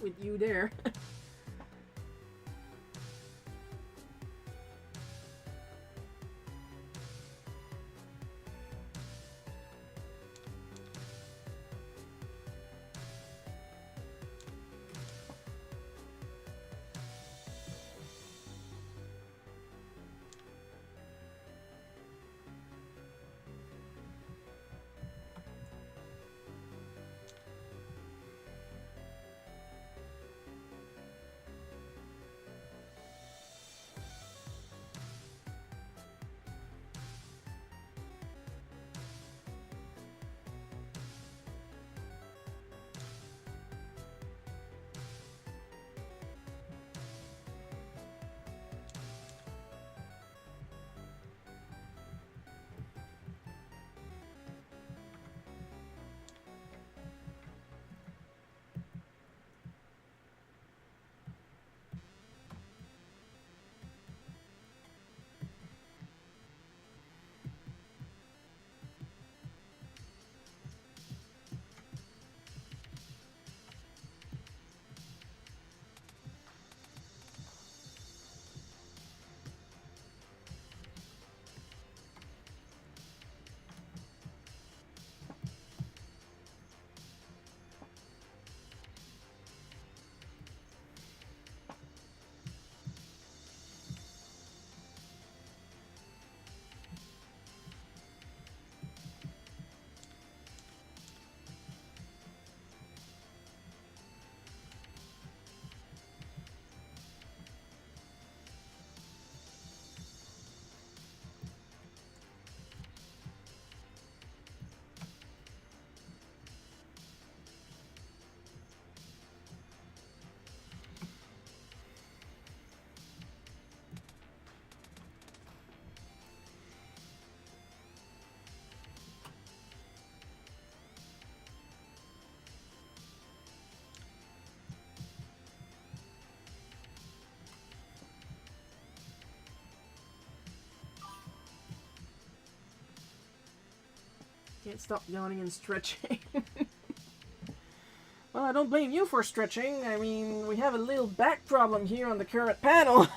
with you there. Can't stop yawning and stretching. Well, I don't blame you for stretching. I mean, we have a little back problem here on the current panel.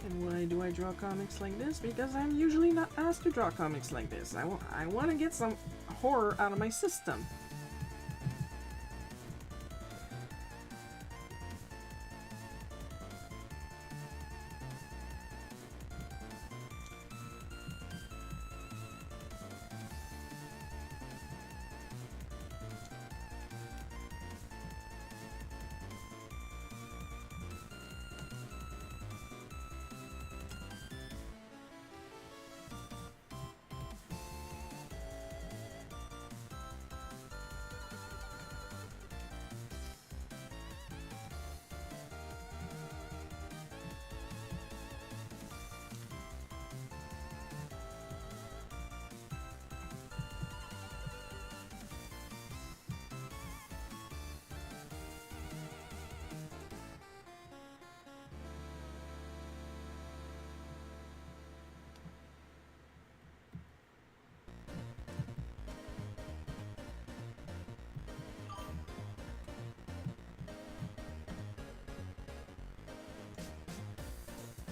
And why do I draw comics like this? Because I'm usually not asked to draw comics like this. I want to get some horror out of my system.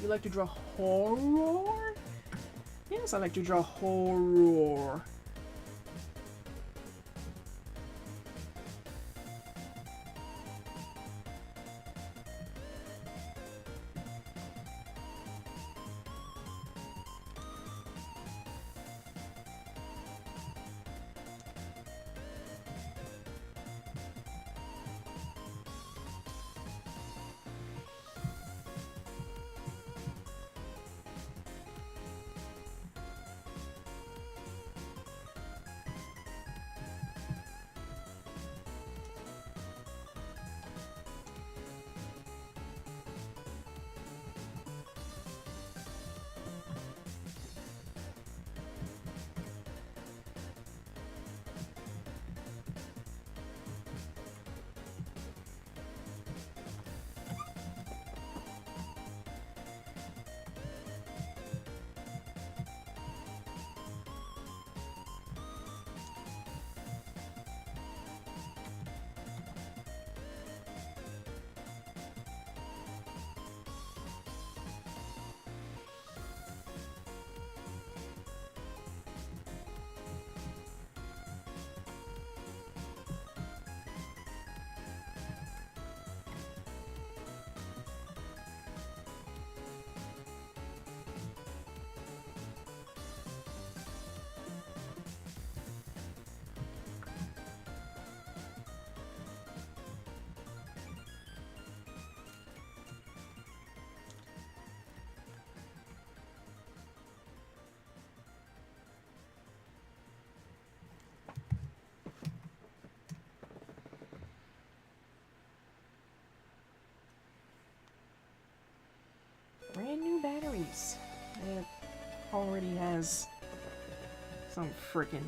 You like to draw horror? Yes, I like to draw horror. Brand new batteries. It already has some frickin'.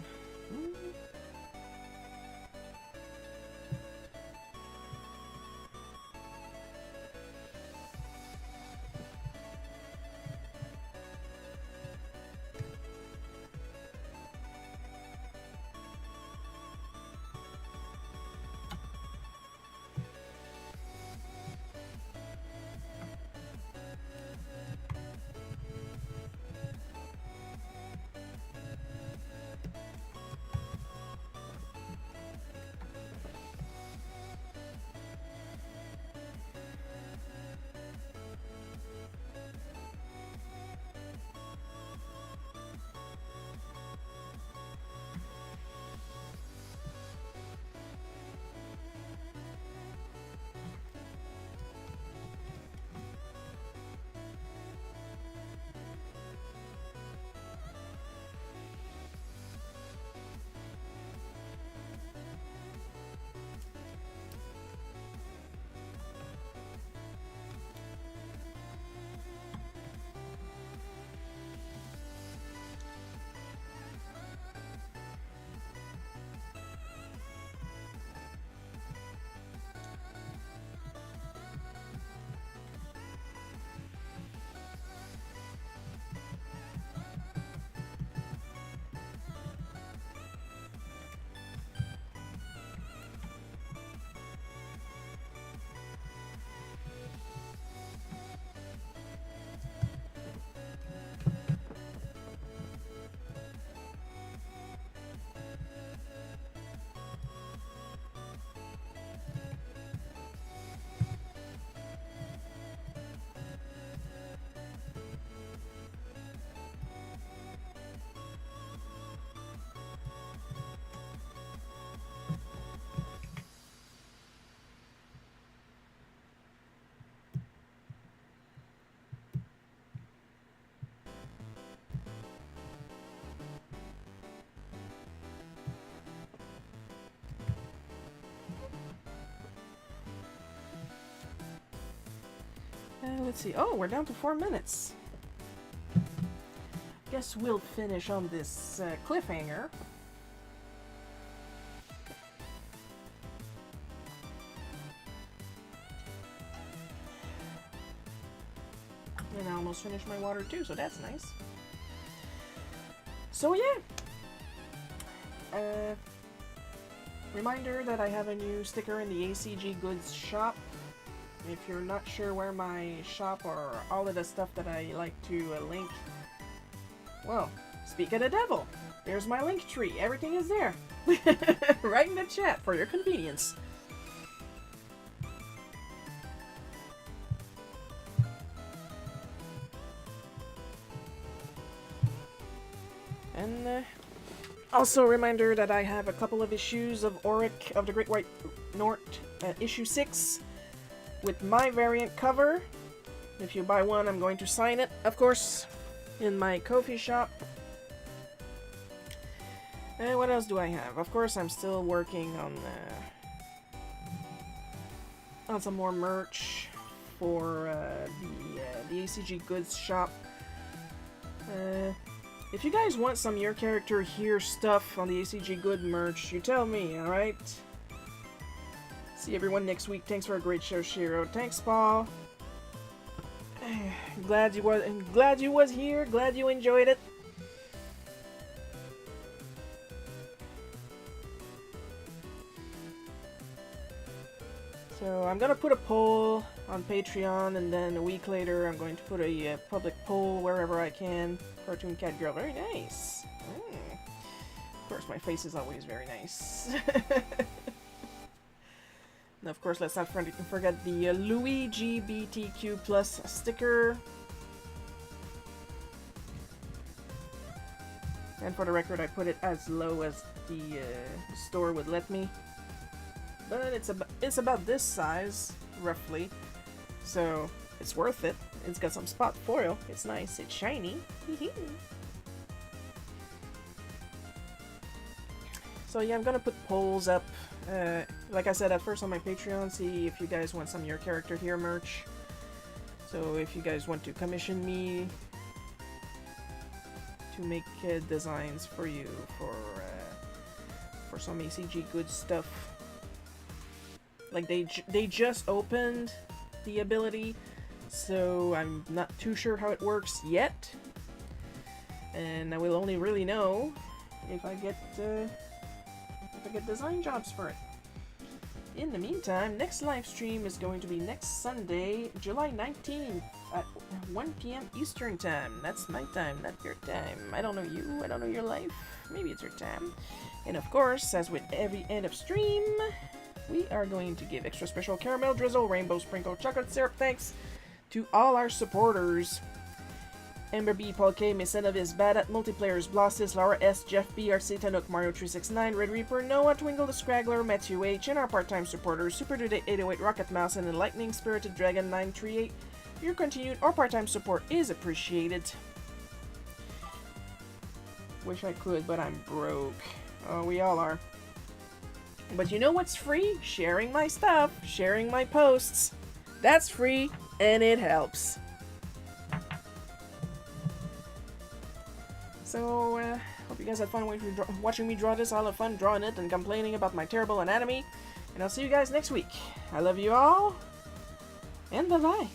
Let's see. Oh, we're down to 4 minutes. Guess we'll finish on this cliffhanger. And I almost finished my water too, so that's nice. So yeah. Reminder that I have a new sticker in the ACG Goods shop. If you're not sure where my shop or all of the stuff that I like to link, well, speak of the devil. There's my link tree. Everything is there. Right in the chat for your convenience. And also a reminder that I have a couple of issues of Auric of the Great White North, issue 6, with my variant cover. If you buy one, I'm going to sign it, of course, in my Ko-fi shop. And what else do I have? Of course, I'm still working on some more merch for the ACG Goods shop. If you guys want some Your Character Here stuff on the ACG Good merch, you tell me, alright? See everyone next week. Thanks for a great show, Shiro. Thanks, Paul. Glad you was here. Glad you enjoyed it. So I'm gonna put a poll on Patreon, and then a week later I'm going to put a public poll wherever I can. Cartoon Cat Girl, very nice. Of course, my face is always very nice. And of course, let's not forget the Luigi BTQ Plus sticker. And for the record, I put it as low as the store would let me. But it's about this size, roughly. So, it's worth it. It's got some spot foil. It's nice. It's shiny. So yeah, I'm gonna put polls up. Like I said at first on my Patreon, see if you guys want some Your Character Here merch. So if you guys want to commission me to make designs for you for some ACG good stuff. Like they just opened the ability, so I'm not too sure how it works yet, and I will only really know if I get design jobs for it. In the meantime, next live stream is going to be next Sunday, July 19th at 1 p.m. Eastern Time. That's my time, not your time. I don't know you, I don't know your life. Maybe it's your time. And of course, as with every end of stream, we are going to give extra special caramel drizzle, rainbow sprinkle, chocolate syrup thanks to all our supporters. Amber B, Paul K, Misenovis, Bad at Multiplayers, Blossis, Laura S, Jeff B, RC Tanuk, Mario 369, Red Reaper, Noah, Twinkle the Scraggler, Matthew H, and our part-time supporters, Super Dude 808, Rocket Mouse, and Lightning Spirited Dragon 938. Your continued or part-time support is appreciated. Wish I could, but I'm broke. Oh, we all are. But you know what's free? Sharing my stuff, sharing my posts. That's free, and it helps. So, hope you guys had fun watching me draw this. I'll have fun drawing it and complaining about my terrible anatomy. And I'll see you guys next week. I love you all, and bye-bye.